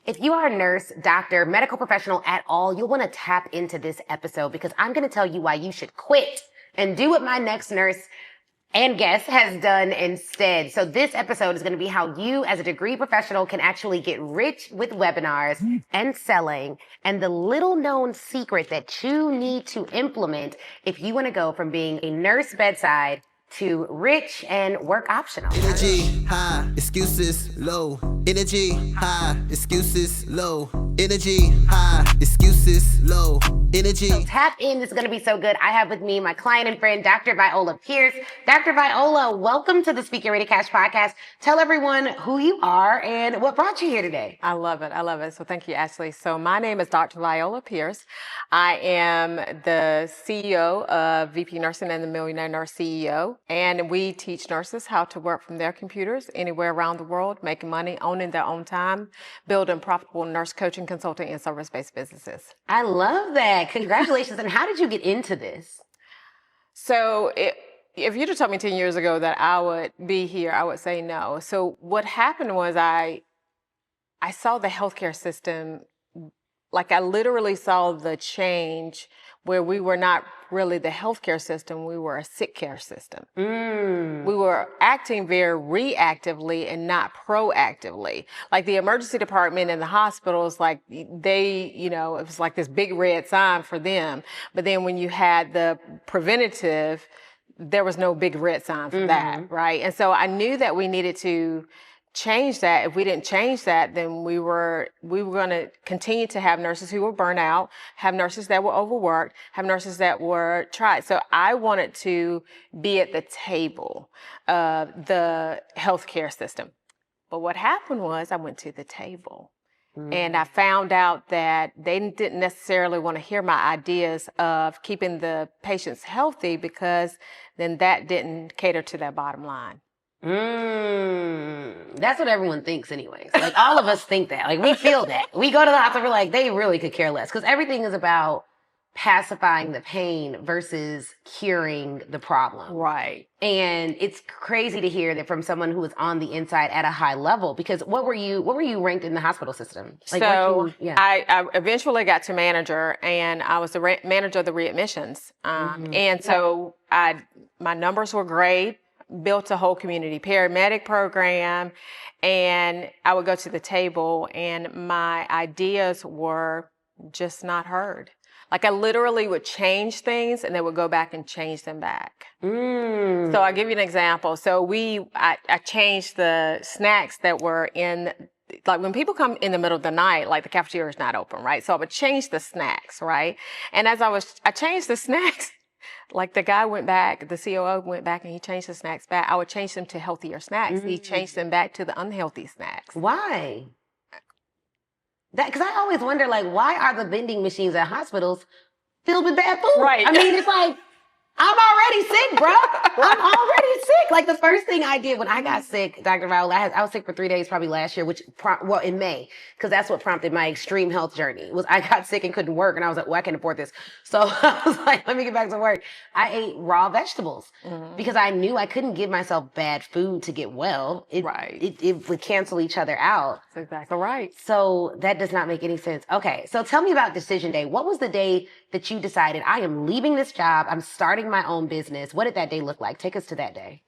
If you are a nurse, doctor, medical professional at all, you'll want to tap into this episode because I'm going to tell you why you should quit and do what my next nurse and guest has done instead. So this episode is going to be how you as a degree professional can actually get rich with webinars and selling, and the little known secret that you need to implement if you want to go from being a nurse bedside to rich and work optional. Energy high, excuses low. Energy high, excuses low. Energy high, excuses low. Energy. So tap in. This is going to be so good. I have with me my client and friend, Dr. Viola Pierce. Dr. Viola, welcome to the Speak and Ready Cash podcast. Tell everyone who you are and what brought you here today. I love it. I love it. So thank you, Ashley. So my name is Dr. Viola Pierce. I am the CEO of VP Nursing and the Millionaire Nurse CEO. And we teach nurses how to work from their computers anywhere around the world, making money, owning their own time, building profitable nurse coaching, consulting, and service-based businesses. I love that. Congratulations. And how did you get into this? So if you'd have told me 10 years ago that I would be here, I would say no. So what happened was I saw the healthcare system, like I literally saw the change where we were not really the healthcare system, we were a sick care system. We were acting very reactively and not proactively. Like the emergency department in the hospitals, like they, it was like this big red sign for them. But then when you had the preventative, there was no big red sign for that, right? And so I knew that we needed to change that. If we didn't change that, then we were going to continue to have nurses who were burnt out, have nurses that were overworked, have nurses that were tried. So I wanted to be at the table of the healthcare system. But what happened was I went to the table and I found out that they didn't necessarily want to hear my ideas of keeping the patients healthy because then that didn't cater to their bottom line. That's what everyone thinks anyways. Like all of us think that. Like we feel that. We go to the hospital, we're like, they really could care less. Because everything is about pacifying the pain versus curing the problem. Right. And it's crazy to hear that from someone who is on the inside at a high level. Because what were you ranked in the hospital system? Like, I eventually got to manager, and I was the manager of the readmissions. And so my numbers were great. Built a whole community paramedic program, and I would go to the table and my ideas were just not heard. Like I literally would change things and they would go back and change them back. So I'll give you an example. So I changed the snacks that were in, like when people come in the middle of the night, like the cafeteria is not open, right? So I would change the snacks, right? And as I changed the snacks, like the guy went back, the COO went back and he changed the snacks back. I would change them to healthier snacks. He changed them back to the unhealthy snacks. Why? Because I always wonder, like, why are the vending machines at hospitals filled with bad food? Right. I mean, it's like, I'm already sick, bro. I'm already sick. Like the first thing I did when I got sick, Dr. Viola, I was sick for 3 days probably last year, in May, because that's what prompted my extreme health journey. Was I got sick and couldn't work, and I was like, well, I can't afford this. So I was like, let me get back to work. I ate raw vegetables because I knew I couldn't give myself bad food to get well. It would cancel each other out. That's exactly right. So that does not make any sense. Okay, so tell me about decision day. What was the day that you decided, I am leaving this job, I'm starting my own business? What did that day look like? Take us to that day.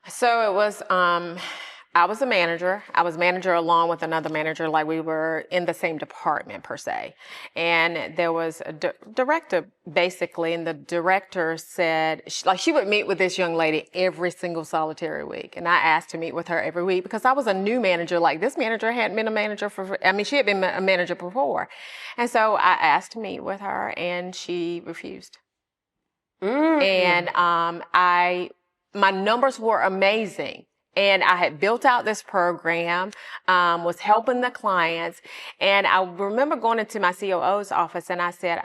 So it was, I was a manager. I was manager along with another manager, like we were in the same department per se. And there was a director basically, and the director said, she would meet with this young lady every single solitary week. And I asked to meet with her every week because I was a new manager. Like this manager hadn't been a manager she had been a manager before. And so I asked to meet with her and she refused. And my numbers were amazing. And I had built out this program, was helping the clients. And I remember going into my COO's office and I said,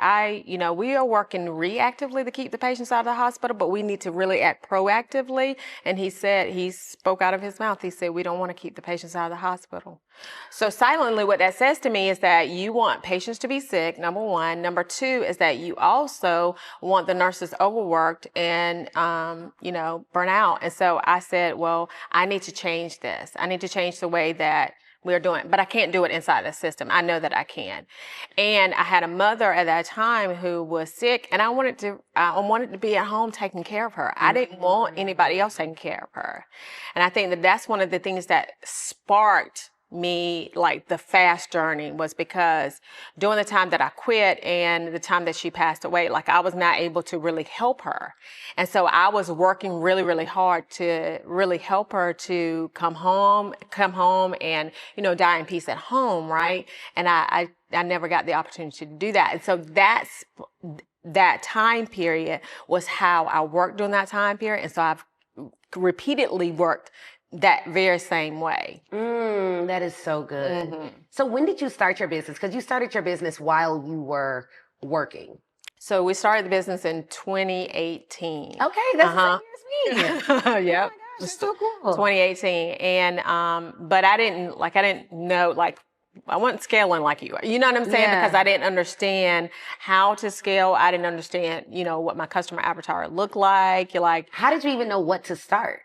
we are working reactively to keep the patients out of the hospital, but we need to really act proactively. And he spoke out of his mouth. He said, we don't want to keep the patients out of the hospital. So silently, what that says to me is that you want patients to be sick, number one. Number two is that you also want the nurses overworked and, burn out. And so I said, well, I need to change this. I need to change the way that we're doing, but I can't do it inside the system. I know that I can. And I had a mother at that time who was sick, and I wanted to be at home taking care of her. I didn't want anybody else taking care of her. And I think that that's one of the things that sparked me, like the fast journey, was because during the time that I quit and the time that she passed away, like I was not able to really help her. And so I was working really, really hard to really help her to come home and, die in peace at home. Right. And I never got the opportunity to do that. And so that time period was how I worked during that time period. And so I've repeatedly worked that very same way. That is so good. Mm-hmm. So when did you start your business? Because you started your business while you were working. So we started the business in 2018. Okay, that's the same year as me. Yep. Oh my gosh, that's so cool. 2018. And, but I didn't know, I wasn't scaling like you are. You know what I'm saying? Yeah. Because I didn't understand how to scale. I didn't understand, what my customer avatar looked like. How did you even know what to start?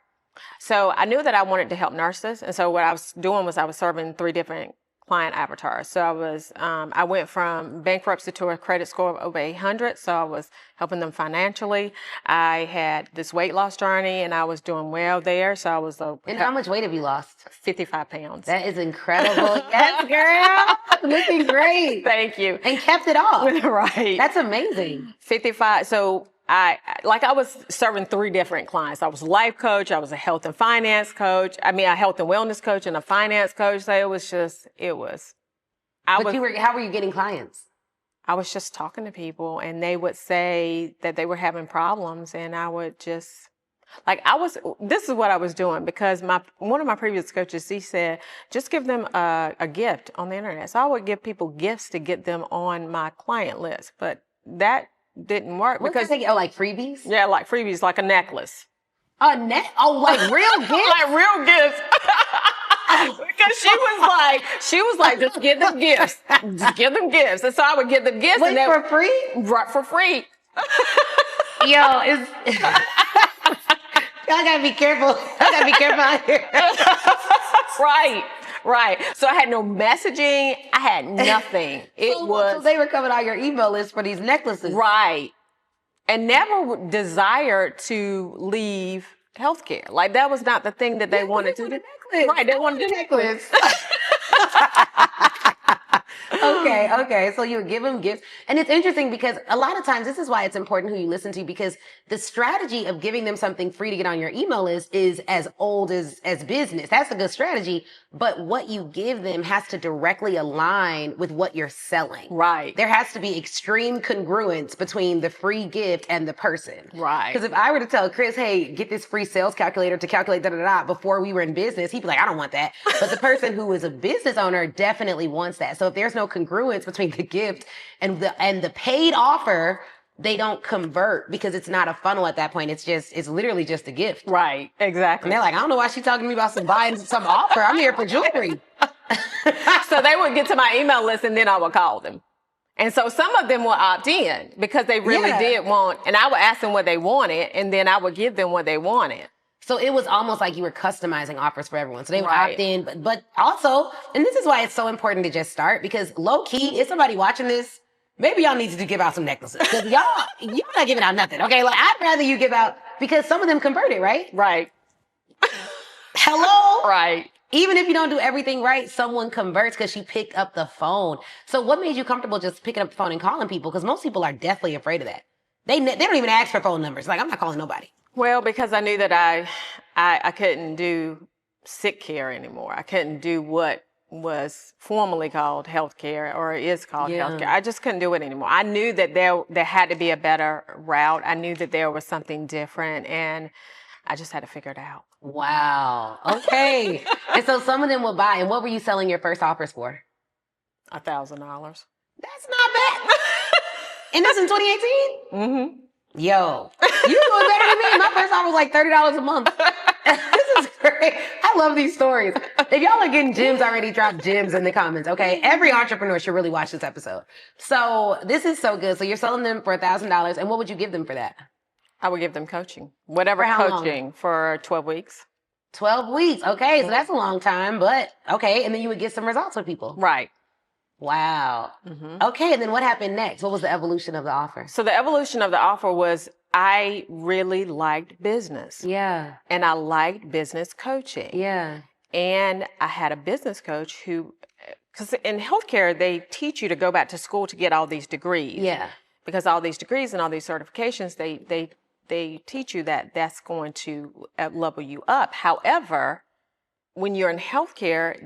So I knew that I wanted to help nurses. And so what I was doing was I was serving 3 different client avatars. So I went from bankruptcy to a credit score of over 800. So I was helping them financially. I had this weight loss journey and I was doing well there. So I was And how much weight have you lost? 55 pounds. That is incredible. Yes, girl. Looking great. Thank you. And kept it off. Right. That's amazing. 55. So I was serving 3 different clients. I was a life coach. I was a health and finance coach. I mean, a health and wellness coach and a finance coach. So how were you getting clients? I was just talking to people and they would say that they were having problems and I would just, this is what I was doing because one of my previous coaches, he said, just give them a gift on the internet. So I would give people gifts to get them on my client list, but that didn't work because like freebies? Yeah, like freebies, like a necklace. Like real gifts? Like real gifts. Because she was like, just give them gifts. Just give them gifts. And so I would give them gifts. Wait, for free? Right, for free. Yo, y'all gotta be careful. I gotta be careful out here. Right. So I had no messaging. I had nothing. So they were coming on your email list for these necklaces. Right. And never desired to leave healthcare. Like that was not the thing that they wanted to do. Right. They wanted the necklace. Okay. So you would give them gifts. And it's interesting because a lot of times, this is why it's important who you listen to, because the strategy of giving them something free to get on your email list is as old as business. That's a good strategy. But what you give them has to directly align with what you're selling. Right. There has to be extreme congruence between the free gift and the person. Right. Because if I were to tell Chris, hey, get this free sales calculator to calculate before we were in business, he'd be like, I don't want that. But the person who is a business owner definitely wants that. So if there's no congruence between the gift and the paid offer, they don't convert because it's not a funnel at that point. It's literally just a gift. Right. Exactly. And they're like, I don't know why she's talking to me about buying some offer. I'm here for jewelry. So they would get to my email list and then I would call them. And so some of them will opt in because they really did want, and I would ask them what they wanted and then I would give them what they wanted. So it was almost like you were customizing offers for everyone. So they would opt in, but also, and this is why it's so important to just start, because low key, is somebody watching this? Maybe y'all need to give out some necklaces because y'all not giving out nothing. Okay. Like I'd rather you give out, because some of them converted, right? Right. Hello? Right. Even if you don't do everything right, someone converts because she picked up the phone. So what made you comfortable just picking up the phone and calling people? Because most people are deathly afraid of that. They don't even ask for phone numbers. Like, I'm not calling nobody. Well, because I knew that I couldn't do sick care anymore. I couldn't do what was formerly called healthcare or is called healthcare. I just couldn't do it anymore. I knew that there had to be a better route. I knew that there was something different and I just had to figure it out. Wow. Okay. And so some of them will buy. And what were you selling your first offers for? $1,000. That's not bad. And that's in 2018? Mm-hmm. Yo, you doing better than me. My first offer was like $30 a month. This is great. I love these stories. If y'all are getting gems already, drop gems in the comments, okay? Every entrepreneur should really watch this episode. So this is so good. So you're selling them for $1,000. And what would you give them for that? I would give them coaching. Whatever For how coaching long? For 12 weeks. 12 weeks. Okay, so that's a long time, but okay. And then you would get some results with people. Right. Wow. Okay, and then what happened next? What was the evolution of the offer? So the evolution of the offer was I really liked business. Yeah. And I liked business coaching. Yeah. And I had a business coach who, because in healthcare, they teach you to go back to school to get all these degrees. Yeah. Because all these degrees and all these certifications, they teach you that that's going to level you up. However, when you're in healthcare,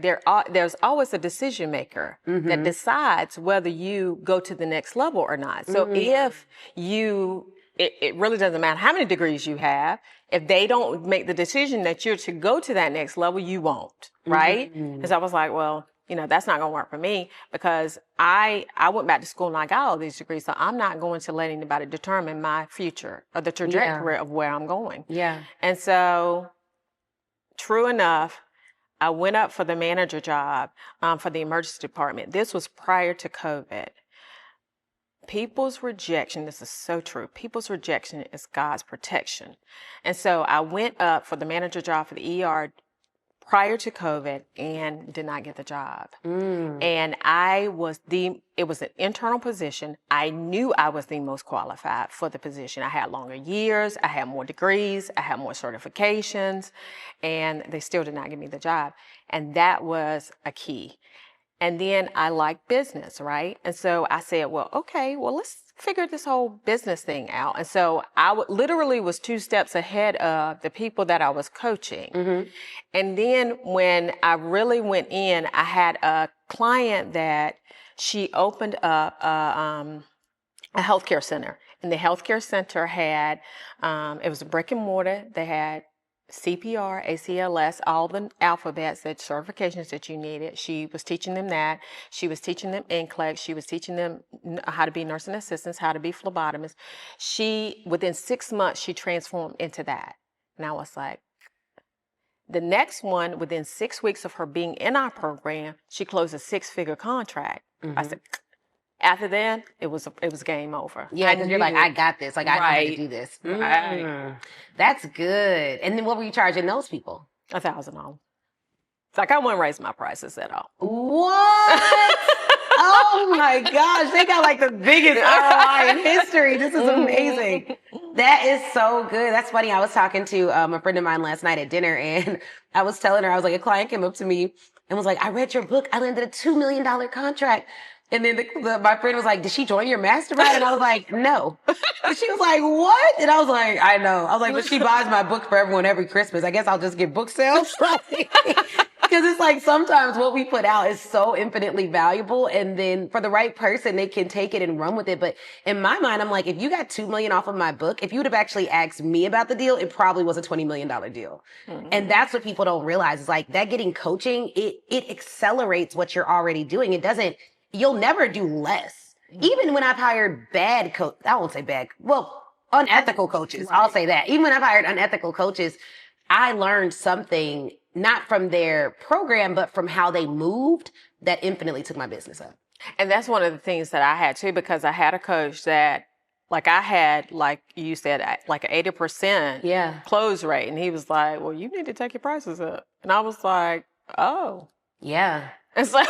there's always a decision maker that decides whether you go to the next level or not. So if it really doesn't matter how many degrees you have, if they don't make the decision that you're to go to that next level, you won't, right? Because I was like, well, that's not going to work for me because I went back to school and I got all these degrees. So I'm not going to let anybody determine my future or the trajectory of where I'm going. Yeah. And so true enough, I went up for the manager job for the emergency department. This was prior to COVID. People's rejection, this is so true. People's rejection is God's protection. And so I went up for the manager job for the ER prior to COVID and did not get the job. And it was an internal position. I knew I was the most qualified for the position. I had longer years, I had more degrees, I had more certifications, and they still did not give me the job. And that was a key. And then I like business, right? And so I said, well, let's figure this whole business thing out. And so I literally was 2 steps ahead of the people that I was coaching. And then when I really went in, I had a client that she opened up a healthcare center. And the healthcare center had, it was a brick and mortar. They had CPR, ACLS, all the alphabets, the certifications that you needed. She was teaching them that. She was teaching them NCLEX. She was teaching them how to be nursing assistants, how to be phlebotomists. Within 6 months, she transformed into that. And I was like, the next one, within 6 weeks of her being in our program, she closed a 6-figure contract. I said, after that, it was game over. Yeah, because you're like, I got this. Like, I know how to do this. Right. That's good. And then what were you charging those people? $1,000. It's like I wouldn't raise my prices at all. What? Oh my gosh, they got like the biggest ROI in history. This is amazing. That is so good. That's funny. I was talking to a friend of mine last night at dinner, and I was telling her, I was like, a client came up to me and was like, I read your book. I landed a $2 million contract. And then my friend was like, did she join your mastermind? And I was like, no. And she was like, what? And I was like, I know. I was like, but she buys my book for everyone every Christmas. I guess I'll just get book sales. Because it's like sometimes what we put out is so infinitely valuable. And then for the right person, they can take it and run with it. But in my mind, I'm like, if you got $2 million off of my book, if you would have actually asked me about the deal, it probably was a $20 million deal. And that's what people don't realize is like that getting coaching, it accelerates what you're already doing. You'll never do less. Even when I've hired unethical coaches. Right. I'll say that. Even when I've hired unethical coaches, I learned something, not from their program, but from how they moved that infinitely took my business up. And that's one of the things that I had too, because I had a coach that, like I had, like you said, like an 80% close rate. And he was like, well, you need to take your prices up. And I was like, oh. Yeah. And so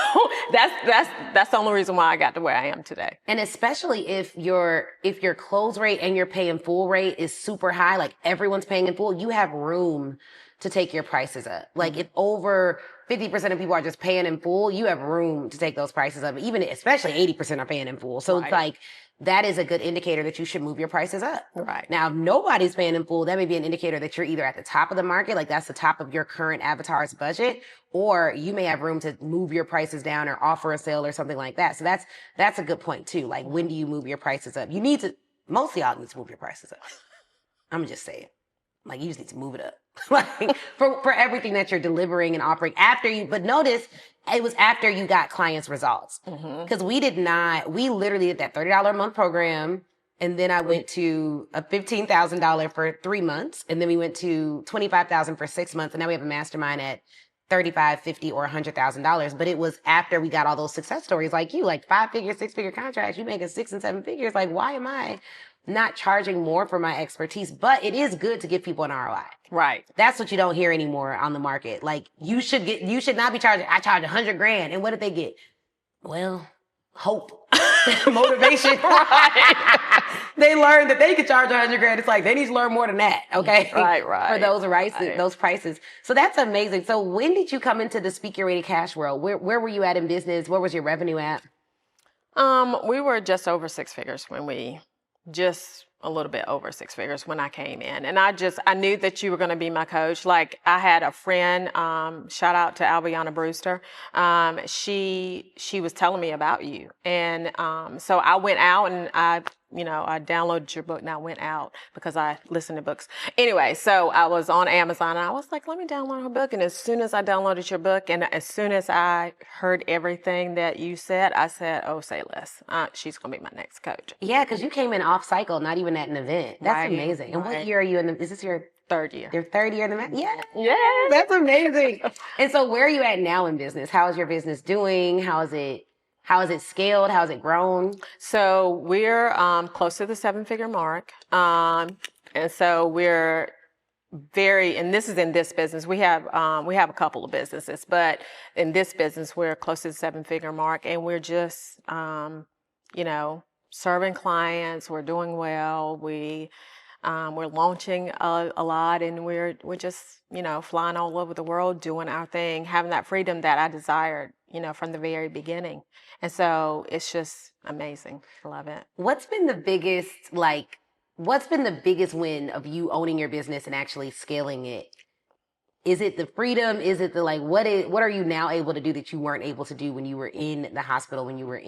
that's the only reason why I got to where I am today. And especially if your close rate and your pay in full rate is super high, like everyone's paying in full, you have room to take your prices up. Like if over 50% of people are just paying in full, you have room to take those prices up. Even especially 80% are paying in full. So it's like, that is a good indicator that you should move your prices up. Right. Now, if nobody's paying in full, that may be an indicator that you're either at the top of the market, like that's the top of your current avatar's budget, or you may have room to move your prices down or offer a sale or something like that. So that's a good point too. Like, when do you move your prices up? Most of y'all need to move your prices up. I'm just saying. Like, you just need to move it up. Like, for everything that you're delivering and offering but notice, it was after you got clients' results. Because we literally did that $30 a month program. And then I went to a $15,000 for 3 months. And then we went to $25,000 for 6 months. And now we have a mastermind at $35,000, $50,000, or $100,000. But it was after we got all those success stories like you, like 5-figure, 6-figure contracts, you making 6 and 7 figures. Like, why am I not charging more for my expertise, but it is good to give people an ROI. Right. That's what you don't hear anymore on the market. Like you should not be charging, I charge $100,000. And what did they get? Well, hope. Motivation. They learned that they could charge $100,000. It's like they need to learn more than that. Okay. Right. For those prices. So that's amazing. So when did you come into the Speak Your Way to Cash world? Where were you at in business? Where was your revenue at? We were just over six figures just a little bit over six figures when I came in. And I knew that you were going to be my coach. Like I had a friend, shout out to Albiana Brewster. She was telling me about you. And, so I went out and I downloaded your book and I went out because I listen to books. Anyway, so I was on Amazon and I was like, let me download her book. And as soon as I downloaded your book and as soon as I heard everything that you said, I said, oh, say less. She's going to be my next coach. Yeah, because you came in off cycle, not even at an event. That's amazing. And what year are you in? Is this your third year? Your third year in the Yeah. That's amazing. And so where are you at now in business? How is your business doing? How is it scaled? How has it grown? So we're close to the 7-figure mark. And so we're and this is in this business. We have a couple of businesses, but in this business, we're close to the 7-figure mark and we're just, serving clients. We're doing well. We're launching a lot and we're just, flying all over the world, doing our thing, having that freedom that I desired, from the very beginning. And so it's just amazing. I love it. What's been the biggest win of you owning your business and actually scaling it? Is it the freedom? Is it the what are you now able to do that you weren't able to do when you were in the hospital, when you were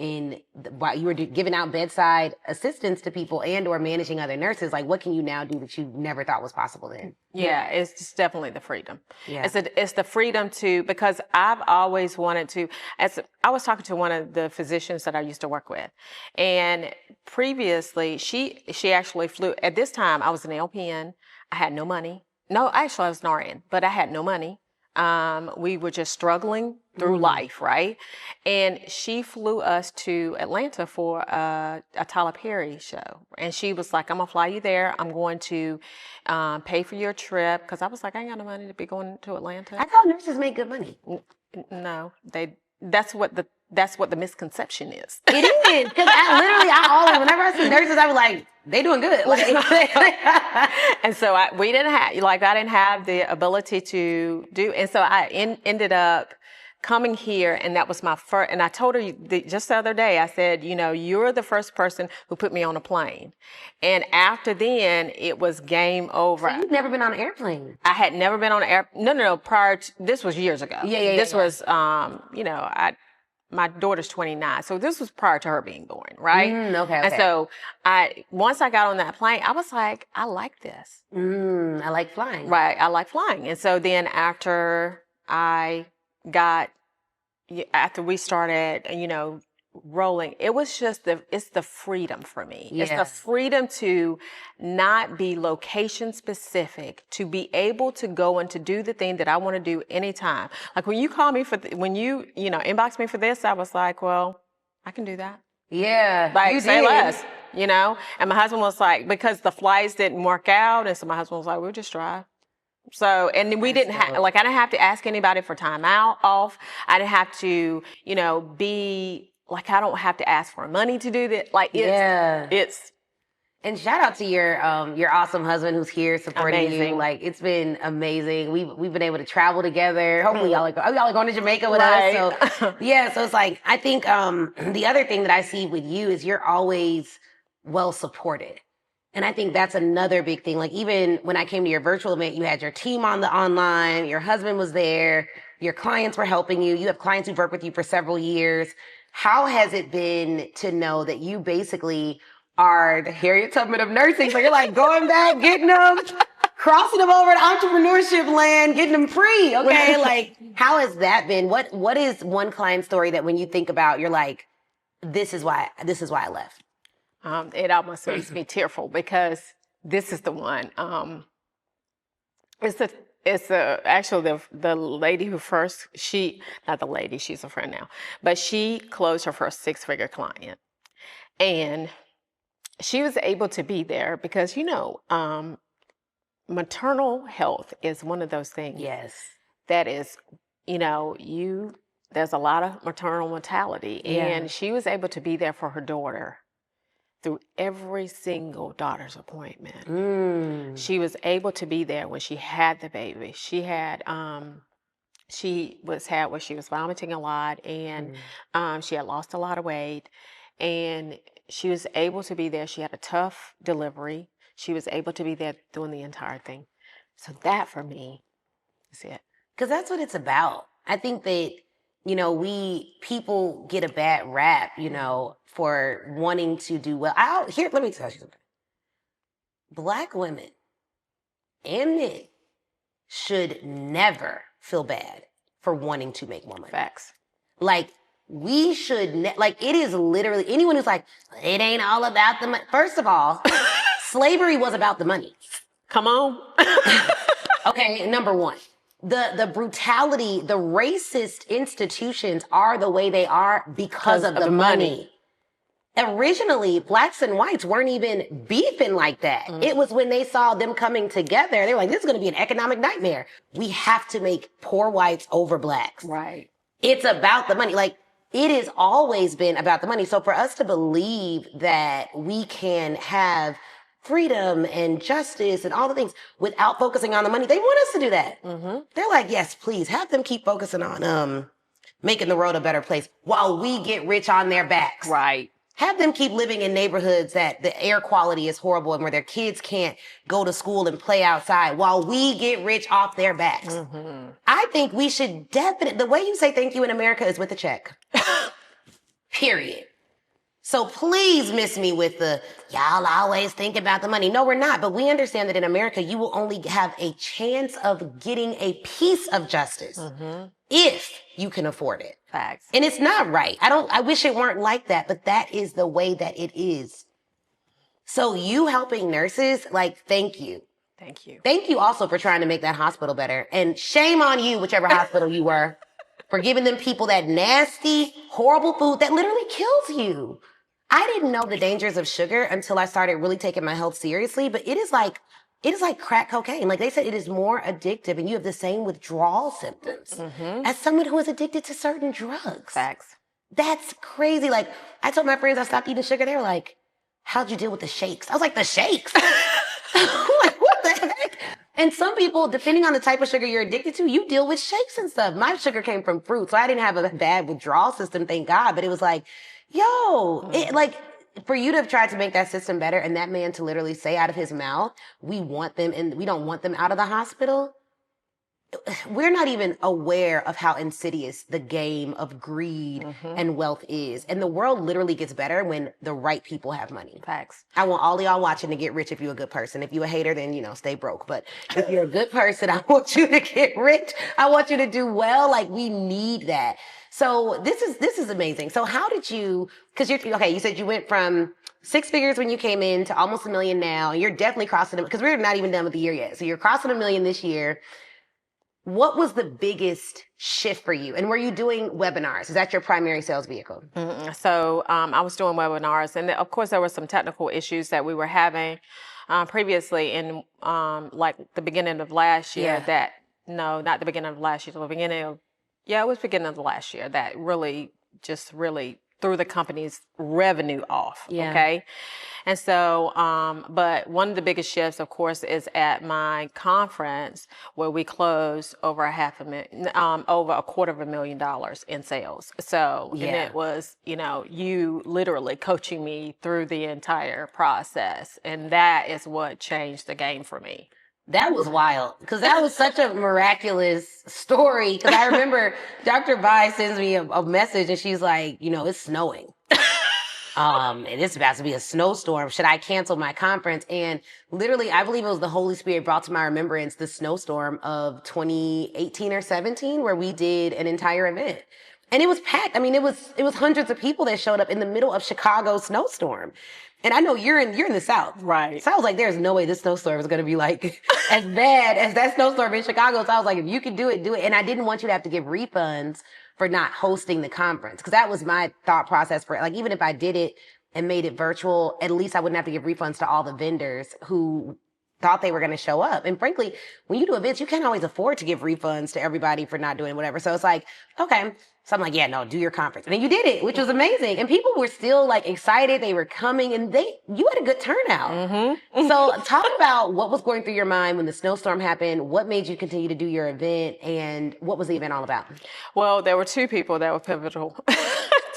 giving out bedside assistance to people and or managing other nurses? Like what can you now do that you never thought was possible then? Yeah, it's just definitely the freedom. Yeah. It's the freedom because I've always wanted to, I was talking to one of the physicians that I used to work with and previously she actually flew, at this time I was an LPN, I had no money. No, actually I was an RN, but I had no money. We were just struggling through life, right? And she flew us to Atlanta for a Tyler Perry show. And she was like, I'm going to fly you there. I'm going to pay for your trip. Because I was like, I ain't got no money to be going to Atlanta. I thought nurses make good money. No, that's what the misconception is. It is. Because whenever I see nurses, I was like, they doing good. And so I didn't have the ability to do, and so I ended up coming here, and that was my first, and I told her just the other day, I said, you're the first person who put me on a plane. And after then, it was game over. So you've never been on an airplane? I had never been on an airplane. No, prior to, this was years ago. Yeah. This was, my daughter's 29, so this was prior to her being born, right? Okay. And so once I got on that plane, I was like, I like this. I like flying. Right, I like flying. And so then after we started, rolling, it's the freedom for me. Yeah. It's the freedom to not be location specific, to be able to go and to do the thing that I want to do anytime. Like when you call me when you inbox me for this, I was like, well, I can do that. Yeah. Like say less, and my husband was like, because the flights didn't work out. And so my husband was like, we'll just drive. So, and we didn't have, I didn't have to ask anybody for time off. I didn't have to, be like, I don't have to ask for money to do that. And shout out to your awesome husband who's here supporting you. Like, it's been amazing. We've been able to travel together. Hopefully y'all are going to Jamaica with us. So yeah, so it's like, I think the other thing that I see with you is you're always well supported. And I think that's another big thing. Like even when I came to your virtual event, you had your team on the online, your husband was there, your clients were helping you. You have clients who've worked with you for several years. How has it been to know that you basically are the Harriet Tubman of nursing? So you're like going back, getting them, crossing them over to entrepreneurship land, getting them free. Okay. Like, how has that been? What is one client story that when you think about, you're like, this is why I left? It almost makes me tearful because this is the one. It's actually the lady who first, not the lady, she's a friend now, but she closed her first 6-figure client. And she was able to be there because, maternal health is one of those things Yes. that is, there's a lot of maternal mortality. Yeah. And she was able to be there for her daughter through every single daughter's appointment. She was able to be there when she had the baby. She had she was vomiting a lot, and she had lost a lot of weight, and she was able to be there. She had a tough delivery. She was able to be there doing the entire thing. So that for me is it. Because that's what it's about. I think that, people get a bad rap, for wanting to do well. Let me tell you something. Black women and men should never feel bad for wanting to make more money. Facts. Like, we should, it is literally, anyone who's like, it ain't all about the money. First of all, slavery was about the money. Come on. Okay, number one. The brutality, the racist institutions are the way they are because of the money. Originally, blacks and whites weren't even beefing like that. It was when they saw them coming together, they were like, this is going to be an economic nightmare. We have to make poor whites over blacks. Right. It's about the money. Like, it has always been about the money. So for us to believe that we can have freedom and justice and all the things without focusing on the money, they want us to do that. They're like, yes, please have them keep focusing on making the world a better place while we get rich on their backs. Right. Have them keep living in neighborhoods that the air quality is horrible and where their kids can't go to school and play outside while we get rich off their backs. I think we should the way you say thank you in America is with a check. Period. So please miss me with y'all always think about the money. No, we're not. But we understand that in America, you will only have a chance of getting a piece of justice if you can afford it. Facts. And it's not right. I wish it weren't like that, but that is the way that it is. So you helping nurses, thank you. Thank you. Thank you also for trying to make that hospital better. And shame on you, whichever hospital you were, for giving them people that nasty, horrible food that literally kills you. I didn't know the dangers of sugar until I started really taking my health seriously, but it is like crack cocaine. Like they said, it is more addictive and you have the same withdrawal symptoms as someone who is addicted to certain drugs. Facts. That's crazy. Like, I told my friends I stopped eating sugar. They were like, how'd you deal with the shakes? I was like, the shakes? I'm like, what the heck? And some people, depending on the type of sugar you're addicted to, you deal with shakes and stuff. My sugar came from fruit, so I didn't have a bad withdrawal system, thank God. But it was like, for you to have tried to make that system better and that man to literally say out of his mouth, we want them and we don't want them out of the hospital. We're not even aware of how insidious the game of greed and wealth is. And the world literally gets better when the right people have money. Facts. I want all of y'all watching to get rich if you're a good person. If you're a hater, then, stay broke. But if you're a good person, I want you to get rich. I want you to do well. Like, we need that. So this is amazing. So how did you, you said you went from 6 figures when you came in to almost $1 million now. You're definitely crossing it because we're not even done with the year yet. So you're crossing $1 million this year. What was the biggest shift for you? And were you doing webinars? Is that your primary sales vehicle? So I was doing webinars. And of course, there were some technical issues that we were having previously in the beginning of last year not the beginning of last year, it was beginning of last year that really threw the company's revenue off. Yeah. Okay. And so, but one of the biggest shifts, of course, is at my conference where we closed over over $250,000 in sales. So, and it was, you literally coaching me through the entire process. And that is what changed the game for me. That was wild because that was such a miraculous story. Because I remember Dr. Vi sends me a message and she's like, it's snowing. And it's about to be a snowstorm. Should I cancel my conference? And literally, I believe it was the Holy Spirit brought to my remembrance the snowstorm of 2018 or 17, where we did an entire event. And it was packed. I mean, it was hundreds of people that showed up in the middle of Chicago's snowstorm. And I know you're in the South. Right. So I was like, there's no way this snowstorm is going to be like as bad as that snowstorm in Chicago. So I was like, if you can do it, do it. And I didn't want you to have to give refunds for not hosting the conference. Because that was my thought process for, even if I did it and made it virtual, at least I wouldn't have to give refunds to all the vendors who thought they were going to show up. And frankly, when you do events, you can't always afford to give refunds to everybody for not doing whatever. So it's like, okay. So I'm like, yeah, no, do your conference. And then you did it, which was amazing. And people were still like excited. They were coming and you had a good turnout. Mm-hmm. So talk about what was going through your mind when the snowstorm happened. What made you continue to do your event, and what was the event all about? Well, there were two people that were pivotal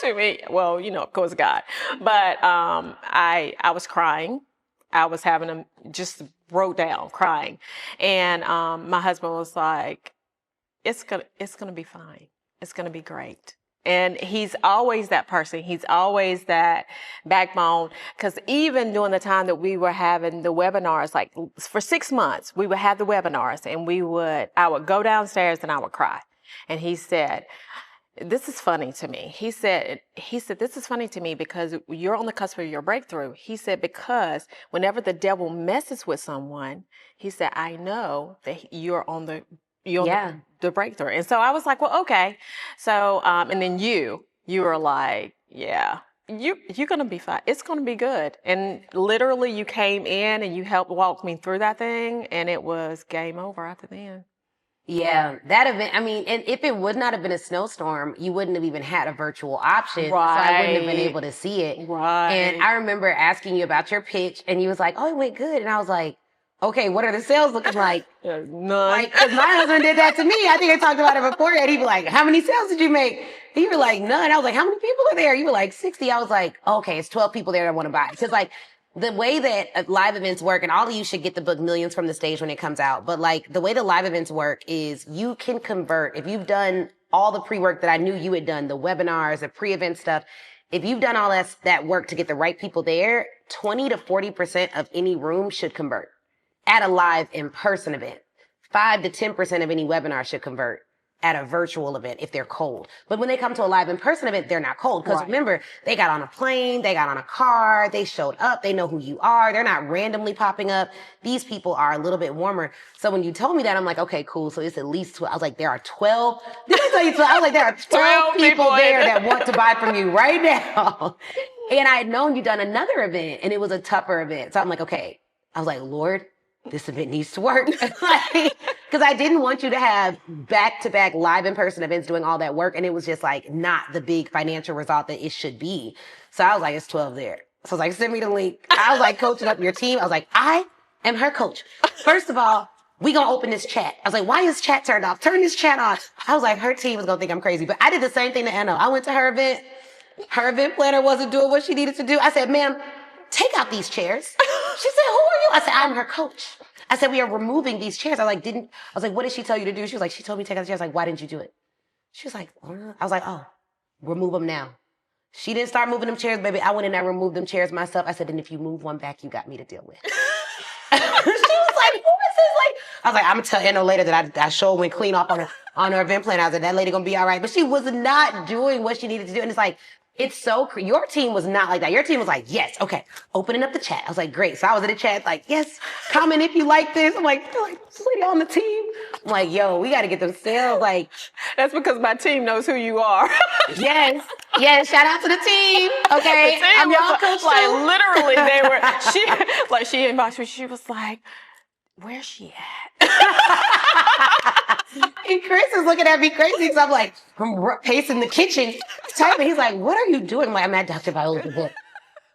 to me. Well, of course, God. But I was crying. I was just broke down crying. And my husband was like, it's gonna be fine. It's going to be great. And he's always that person. He's always that backbone. Because even during the time that we were having the webinars, like for 6 months, we would have the webinars and I would go downstairs and I would cry. And he said, this is funny to me. He said, this is funny to me because you're on the cusp of your breakthrough. He said, because whenever the devil messes with someone, he said, I know that you're on the breakthrough. And so I was like, well, okay. So, and then you were like, yeah, you're going to be fine. It's going to be good. And literally you came in and you helped walk me through that thing. And it was game over after then. Yeah, that event, I mean, and if it would not have been a snowstorm, you wouldn't have even had a virtual option. Right. So I wouldn't have been able to see it. Right. And I remember asking you about your pitch and you was like, oh, it went good. And I was like, okay, what are the sales looking like? None. Like, cause my husband did that to me. I think I talked about it before. And he'd be like, how many sales did you make? He was like, none. I was like, how many people are there? You were like 60. I was like, okay, it's 12 people there that want to buy. Cause like the way that live events work, and all of you should get the book Millions from the Stage when it comes out. But like the way the live events work is you can convert. If you've done all the pre-work that I knew you had done, the webinars, the pre-event stuff, if you've done all that work to get the right people there, 20 to 40% of any room should convert. At a live in-person event, 5 to 10% of any webinar should convert at a virtual event if they're cold. But when they come to a live in-person event, they're not cold. Because remember, they got on a plane, they got on a car, they showed up, they know who you are. They're not randomly popping up. These people are a little bit warmer. So when you told me that, I'm like, okay, cool. So it's at least 12. I was like, there are 12. Did I tell you 12? I was like, there are 12 people there that want to buy from you right now. And I had known you'd done another event and it was a tougher event. So I'm like, okay. I was like, Lord, this event needs to work. Because I didn't want you to have back-to-back live in-person events doing all that work. And it was just like not the big financial result that it should be. So I was like, it's 12 there. So I was like, send me the link. I was like coaching up your team. I was like, I am her coach. First of all, we gonna open this chat. I was like, why is chat turned off? Turn this chat on. I was like, her team is gonna think I'm crazy. But I did the same thing to Anna. I went to her event. Her event planner wasn't doing what she needed to do. I said, ma'am, take out these chairs. She said, who are you? I said, I'm her coach. I said, we are removing these chairs. I was like, what did she tell you to do? She was like, she told me to take out the chairs. I was like, why didn't you do it? She was like, I was like, oh, remove them now. She didn't start moving them chairs, baby. I went in and I removed them chairs myself. I said, and if you move one back, you got me to deal with. She was like, who is this? Like, I was like, I'm gonna tell Anna later that I sure went clean off on her event plan. I was like, that lady gonna be all right. But she was not doing what she needed to do. And it's like, it's so, your team was not like that. Your team was like, yes, okay, opening up the chat. I was like, great. So I was in the chat like, yes, comment if you like this. I'm like, this lady on the team. I'm like, yo, we got to get them sales. Like, that's because my team knows who you are. Yes, shout out to the team. Okay, I'm y'all coach too. Like literally, she inboxed me. She was like, where's she at? And Chris is looking at me crazy because I'm like, I'm pacing the kitchen, typing. He's like, what are you doing? I'm like, I'm at Dr. Viola's event.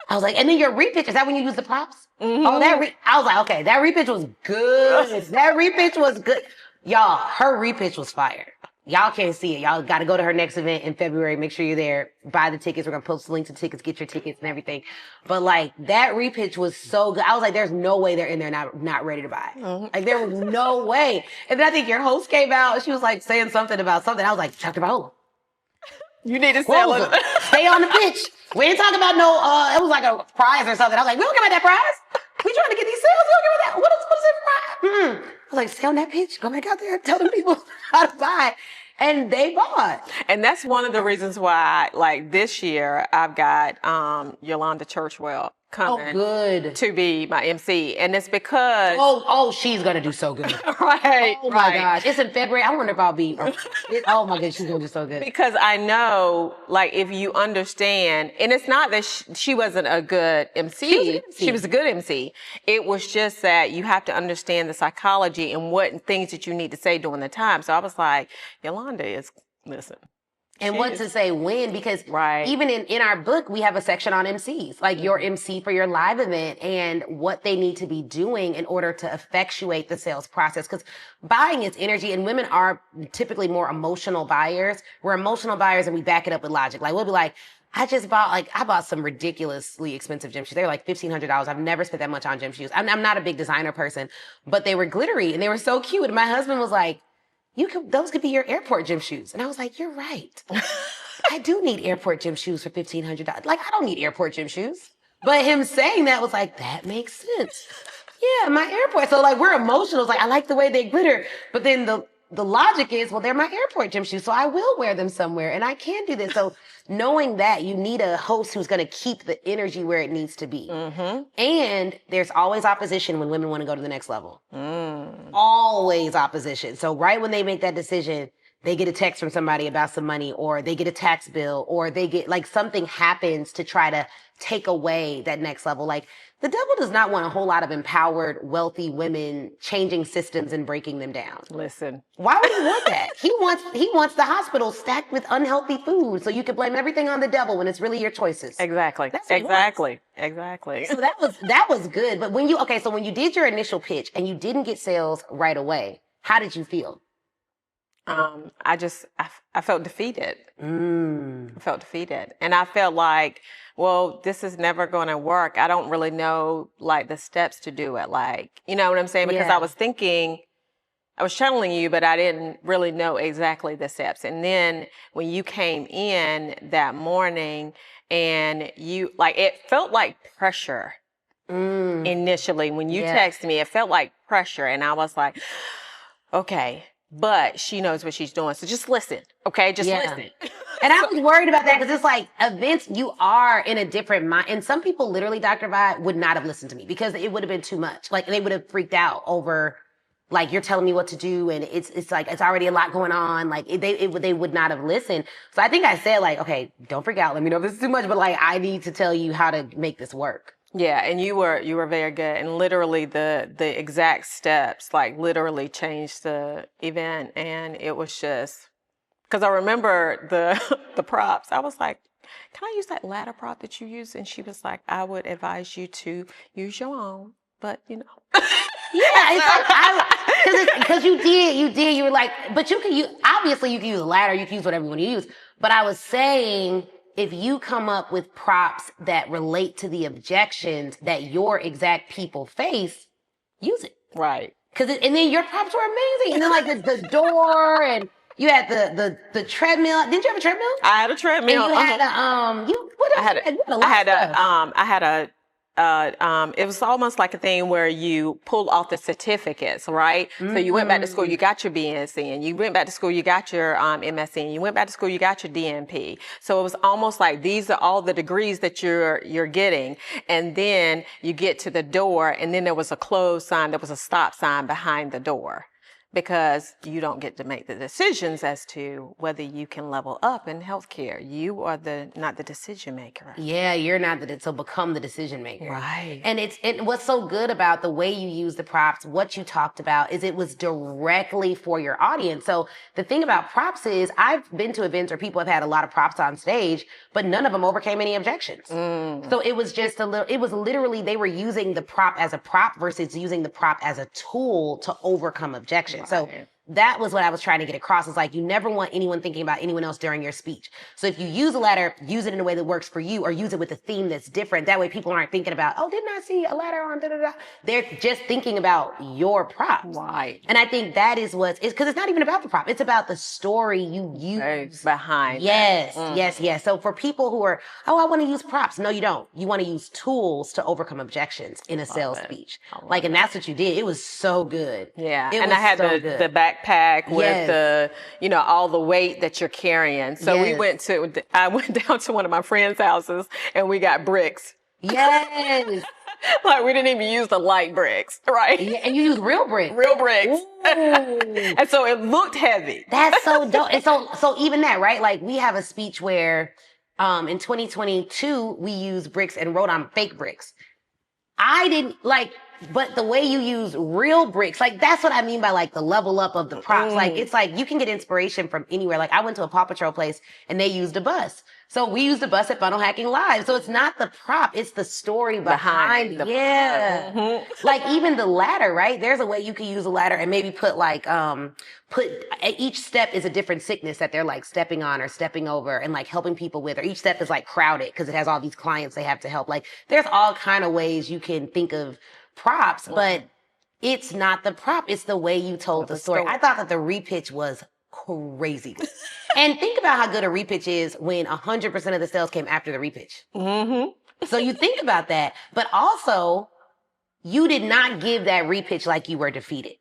I was like, and then your repitch, is that when you use the props? Mm-hmm. Oh, I was like, okay, that repitch was good. That repitch was good. Y'all, her repitch was fire. Y'all can't see it. Y'all got to go to her next event in February. Make sure you're there. Buy the tickets. We're going to post the link to tickets, get your tickets and everything. But like that repitch was so good. I was like, there's no way they're in there not ready to buy. Mm-hmm. Like there was no way. And then I think your host came out and she was like saying something about something. I was like, Dr. Viola, you need to sell it. Stay on the pitch. We ain't talking about no, it was like a prize or something. I was like, we don't care about that prize. We trying to get these sales. We don't care about that. What is it prize? I was like, stay on that pitch. Go back out there and tell them people how to buy. And they bought. And that's one of the reasons why, like this year, I've got Yolanda Churchwell coming good. to be my MC. And it's because... Oh, she's going to do so good. Right. Oh, my gosh. It's in February. I wonder if I'll be... Oh, my goodness. She's going to do so good. Because I know, like, if you understand... And it's not that she wasn't a good MC. She was a good MC. It was just that you have to understand the psychology and what things that you need to say during the time. So I was like, Yolanda is... Listen... And what to say when, because even in our book, we have a section on MCs, like your MC for your live event and what they need to be doing in order to effectuate the sales process. Because buying is energy, and women are typically more emotional buyers. We're emotional buyers and we back it up with logic. Like we'll be like, I bought some ridiculously expensive gym shoes. They were like $1,500. I've never spent that much on gym shoes. I'm not a big designer person, but they were glittery and they were so cute. And my husband was like, those could be your airport gym shoes. And I was like, you're right. I do need airport gym shoes for $1,500. Like, I don't need airport gym shoes. But him saying that was like, that makes sense. Yeah, my airport. So like, we're emotional. It's like, I like the way they glitter. But then the logic is, well, they're my airport gym shoes, so I will wear them somewhere and I can do this. So knowing that, you need a host who's going to keep the energy where it needs to be. Mm-hmm. And there's always opposition when women want to go to the next level. Always opposition. So right when they make that decision, they get a text from somebody about some money, or they get a tax bill, or they get like something happens to try to take away that next level. Like the devil does not want a whole lot of empowered, wealthy women changing systems and breaking them down. Listen. Why would he want that? He wants the hospital stacked with unhealthy food so you can blame everything on the devil when it's really your choices. Exactly. Exactly. So that was good. But when you did your initial pitch and you didn't get sales right away, how did you feel? I felt defeated. I felt defeated. And I felt like, well, this is never going to work. I don't really know like the steps to do it. Like, you know what I'm saying? Because I was thinking, I was channeling you, but I didn't really know exactly the steps. And then when you came in that morning and you, like, it felt like pressure initially. When you texted me, it felt like pressure. And I was like, okay. But she knows what she's doing. So just listen, okay? Just listen. And I was worried about that because it's like events, you are in a different mind. And some people literally, Dr. Vi, would not have listened to me because it would have been too much. Like they would have freaked out over, like, you're telling me what to do. And it's like, it's already a lot going on. Like they would not have listened. So I think I said like, okay, don't freak out. Let me know if this is too much. But like, I need to tell you how to make this work. Yeah, and you were very good, and literally the exact steps like literally changed the event, and it was just because I remember the props. I was like, "Can I use that ladder prop that you use?" And she was like, "I would advise you to use your own, but you know." It's like because you did. You were like, but you can use a ladder. You can use whatever you want to use. But I was saying, if you come up with props that relate to the objections that your exact people face, use it. Right. And then your props were amazing. And then like the door, and you had the treadmill. Didn't you have a treadmill? I had a treadmill. And you had it was almost like a thing where you pulled off the certificates, right? Mm-hmm. So you went back to school, you got your BNC, and you went back to school, you got your MSc, and you went back to school, you got your DNP. So it was almost like these are all the degrees that you're getting, and then you get to the door, and then there was a close sign, there was a stop sign behind the door. Because you don't get to make the decisions as to whether you can level up in healthcare. You are not the decision maker. Yeah, you're not so become the decision maker. Right. And what's so good about the way you use the props, what you talked about, is it was directly for your audience. So the thing about props is I've been to events where people have had a lot of props on stage, but none of them overcame any objections. So it was literally they were using the prop as a prop versus using the prop as a tool to overcome objections. Right. So that was what I was trying to get across. It's like you never want anyone thinking about anyone else during your speech. So if you use a ladder, use it in a way that works for you, or use it with a theme that's different. That way people aren't thinking about, oh, didn't I see a ladder on da-da-da? They're just thinking about your props. Right. And I think that is because it's not even about the prop. It's about the story you use. Behind. Yes. So for people who are, I want to use props. No, you don't. You want to use tools to overcome objections in a sales speech. And that's what you did. It was so good. Yeah. I had the backpack with all the weight that you're carrying. So I went down to one of my friends' houses and we got bricks Yes. Like we didn't even use the light bricks, right? Yeah, and you use real bricks. Real bricks. Ooh. And so it looked heavy. That's so dope. And so even that, right? Like we have a speech where in 2022 we use bricks and wrote on fake bricks. I didn't like, but the way you use real bricks, like that's what I mean by like the level up of the props. Like it's like you can get inspiration from anywhere. Like I went to a Paw Patrol place and they used a bus. So we used a bus at Funnel Hacking Live. So it's not the prop, it's the story behind the yeah. Mm-hmm. Like even the ladder, right? There's a way you can use a ladder and maybe put like each step is a different sickness that they're like stepping on or stepping over and like helping people with, or each step is like crowded because it has all these clients they have to help. Like there's all kind of ways you can think of props, but it's not the prop. It's the way you told the story. I thought that the repitch was crazy good. And think about how good a repitch is when 100% of the sales came after the repitch. Mm-hmm. So you think about that, but also you did not give that repitch like you were defeated.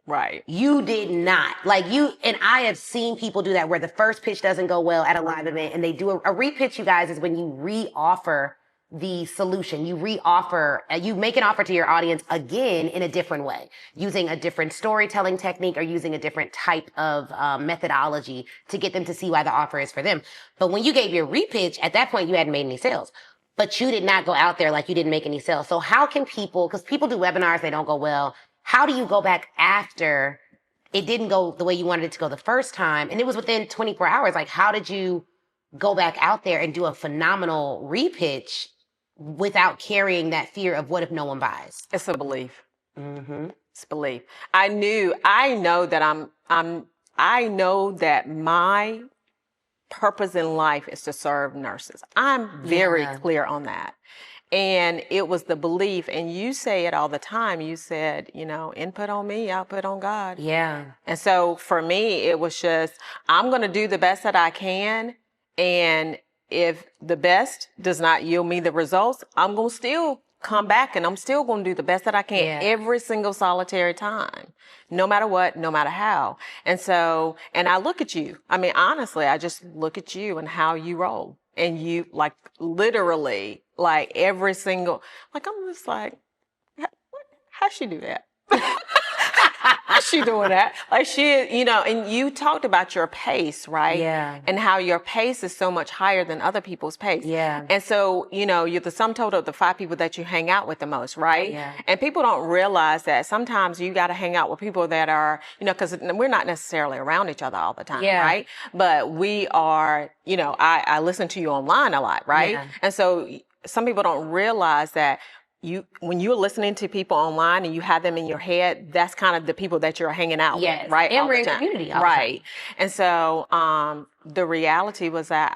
Right. You did not. Like and I have seen people do that where the first pitch doesn't go well at a live event and they do a repitch, you guys, is when you re-offer the solution. You you make an offer to your audience again in a different way, using a different storytelling technique or using a different type of methodology to get them to see why the offer is for them. But when you gave your repitch, at that point, you hadn't made any sales. But you did not go out there like you didn't make any sales. So how can people, because people do webinars, they don't go well. How do you go back after it didn't go the way you wanted it to go the first time? And it was within 24 hours. Like, how did you go back out there and do a phenomenal repitch without carrying that fear of what if no one buys? It's a belief. Mm-hmm. It's belief. I know that my purpose in life is to serve nurses. I'm very clear on that. And it was the belief, and you say it all the time. You said, input on me, output on God. Yeah. And so for me, it was just, I'm going to do the best that I can. And if the best does not yield me the results, I'm going to still come back and I'm still going to do the best that I can every single solitary time, no matter what, no matter how. And so, and I look at you. I mean, honestly, I just look at you and how you roll. And you like literally like every single, like, I'm just like, how'd she do that? How's she doing that? Like and you talked about your pace, right? Yeah. And how your pace is so much higher than other people's pace. Yeah. And so, you're the sum total of the 5 people that you hang out with the most, right? Yeah. And people don't realize that sometimes you got to hang out with people that are, because we're not necessarily around each other all the time, right? But we are, I listen to you online a lot, right? Yeah. And so some people don't realize that when you're listening to people online and you have them in your head, that's kind of the people that you're hanging out with, right? And we're in community. Right. And so the reality was that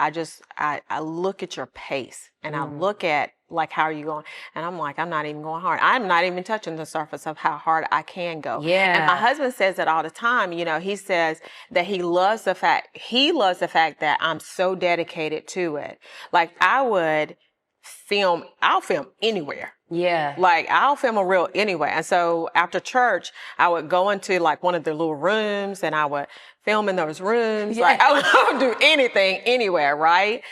I look at your pace and I look at like, how are you going? And I'm like, I'm not even going hard. I'm not even touching the surface of how hard I can go. Yeah. And my husband says that all the time. He says that he loves the fact that I'm so dedicated to it. Like I'll film anywhere. Yeah. Like I'll film a reel anyway. And so after church, I would go into like one of the little rooms and I would film in those rooms. Yeah. Like I would do anything anywhere, right?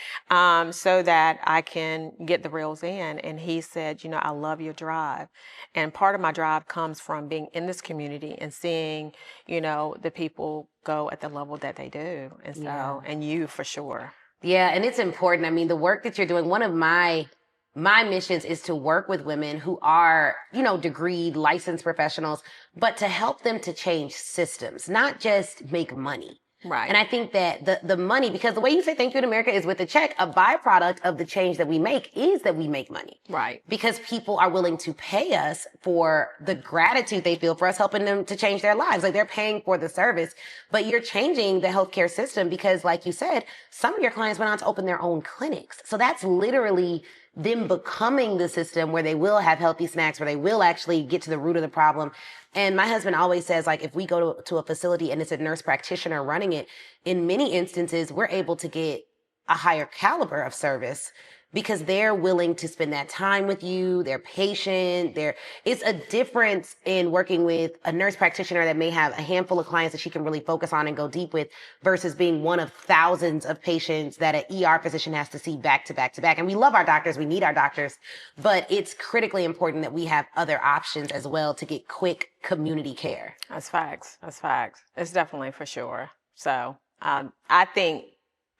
So that I can get the reels in. And he said, I love your drive. And part of my drive comes from being in this community and seeing, the people go at the level that they do. And so, and you for sure. Yeah. And it's important. I mean, the work that you're doing, one of my missions is to work with women who are, degreed, licensed professionals, but to help them to change systems, not just make money. Right. And I think that the money, because the way you say thank you in America is with a check, a byproduct of the change that we make is that we make money. Right. Because people are willing to pay us for the gratitude they feel for us helping them to change their lives. Like they're paying for the service, but you're changing the healthcare system because like you said, some of your clients went on to open their own clinics. So that's literally them becoming the system where they will have healthy snacks, where they will actually get to the root of the problem. And my husband always says, like, if we go to a facility and it's a nurse practitioner running it, in many instances, we're able to get a higher caliber of service because they're willing to spend that time with you. They're patient. It's a difference in working with a nurse practitioner that may have a handful of clients that she can really focus on and go deep with versus being one of thousands of patients that an ER physician has to see back to back to back. And we love our doctors. We need our doctors, but it's critically important that we have other options as well to get quick community care. That's facts. That's facts. It's definitely for sure. So I think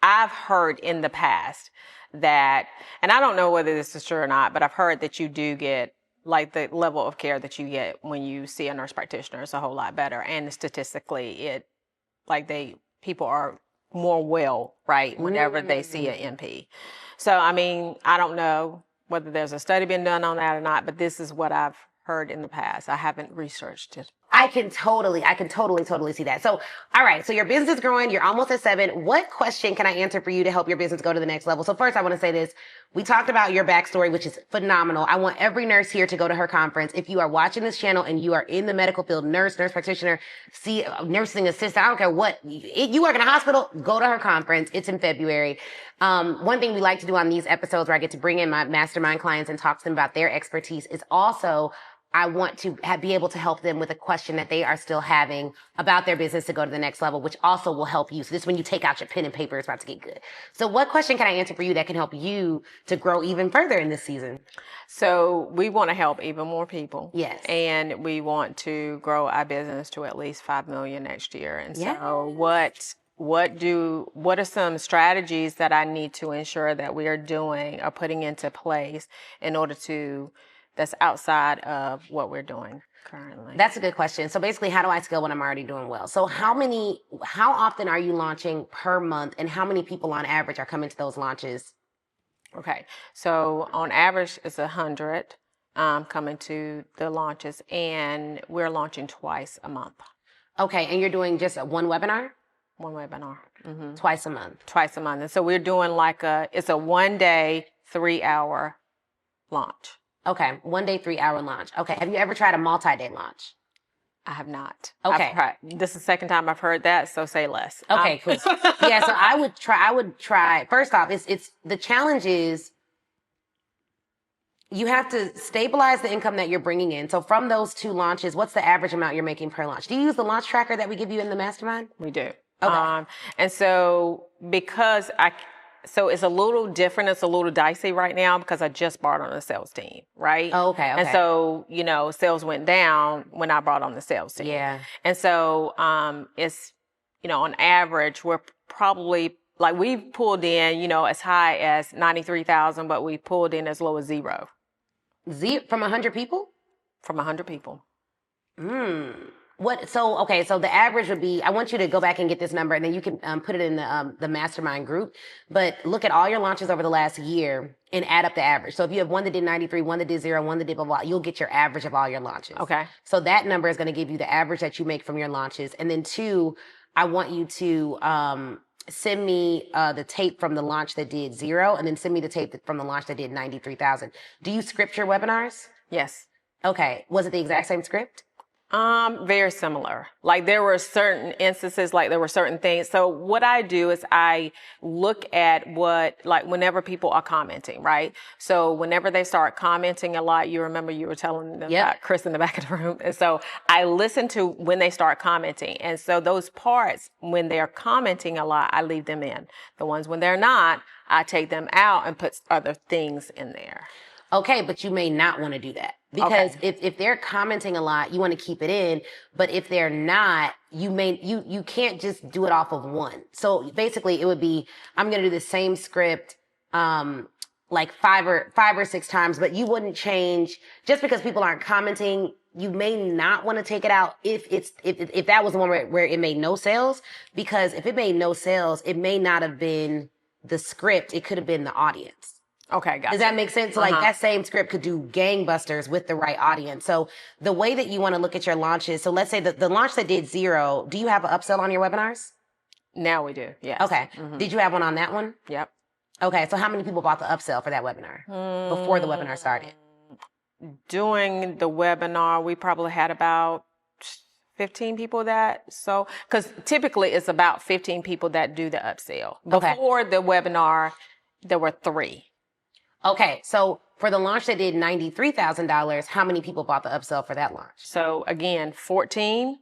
I've heard in the past that, and I don't know whether this is true or not, but I've heard that you do get like the level of care that you get when you see a nurse practitioner is a whole lot better. And statistically, people are more well, right, whenever they see an NP. So, I mean, I don't know whether there's a study being done on that or not, but this is what I've heard in the past. I haven't researched it. I can totally see that. So, all right. So your business is growing. You're almost at 7. What question can I answer for you to help your business go to the next level? So first, I want to say this. We talked about your backstory, which is phenomenal. I want every nurse here to go to her conference. If you are watching this channel and you are in the medical field, nurse practitioner, nursing assistant, I don't care what, you work in a hospital, go to her conference. It's in February. One thing we like to do on these episodes where I get to bring in my mastermind clients and talk to them about their expertise is also I want to be able to help them with a question that they are still having about their business to go to the next level, which also will help you. So this is when you take out your pen and paper, it's about to get good. So what question can I answer for you that can help you to grow even further in this season? So we want to help even more people. Yes. And we want to grow our business to at least 5 million next year. And Yeah. so what are some strategies that I need to ensure that we are doing or putting into place in order to that's outside of what we're doing currently? That's a good question. So basically, how do I scale when I'm already doing well? So how often are you launching per month, and how many people on average are coming to those launches? Okay. So on average, it's 100 coming to the launches, and we're launching twice a month. Okay. And you're doing just one webinar? One webinar. Mm-hmm. Twice a month. Twice a month. And so we're doing it's a 1 day, 3 hour launch. Okay. 1 day, 3 hour launch. Okay. Have you ever tried a multi-day launch? I have not. Okay. This is the second time I've heard that, so say less. Okay, cool. Yeah, so I would try. First off, it's the challenge is you have to stabilize the income that you're bringing in. So from those 2 launches, what's the average amount you're making per launch? Do you use the launch tracker that we give you in the mastermind? We do. Okay. And so so it's a little different. It's a little dicey right now because I just brought on the sales team, right? Oh, okay. And so, sales went down when I brought on the sales team. Yeah. And so it's, on average, we're probably, we've pulled in, as high as 93,000, but we pulled in as low as 0. From 100 people? From 100 people. So the average would be, I want you to go back and get this number, and then you can put it in the mastermind group, but look at all your launches over the last year and add up the average. So if you have one that did 93, one that did 0, one that did blah, blah, you'll get your average of all your launches. Okay. So that number is going to give you the average that you make from your launches. And then 2, I want you to send me the tape from the launch that did 0, and then send me the tape from the launch that did 93,000. Do you script your webinars? Yes. Okay. Was it the exact same script? Very similar. There were certain instances, there were certain things. So what I do is I look at whenever people are commenting, right? So whenever they start commenting a lot, you remember you were telling them about Chris in the back of the room. And so I listen to when they start commenting. And so those parts, when they're commenting a lot, I leave them in. The ones when they're not, I take them out and put other things in there. Okay, but you may not want to do that because if they're commenting a lot, you want to keep it in. But if they're not, you can't just do it off of one. So basically, it would be I'm going to do the same script 5 or 6 times, but you wouldn't change just because people aren't commenting. You may not want to take it out if that was the one where it made no sales, because if it made no sales, it may not have been the script. It could have been the audience. Okay, gotcha. Does that make sense? So that same script could do gangbusters with the right audience. So the way that you want to look at your launches, so let's say the launch that did 0, do you have an upsell on your webinars? Now we do, yes. Okay. Mm-hmm. Did you have one on that one? Yep. Okay, so how many people bought the upsell for that webinar before the webinar started? During the webinar, we probably had about 15 people because typically it's about 15 people that do the upsell. Before the webinar, there were 3. Okay, so for the launch that did $93,000, how many people bought the upsell for that launch? So again, 14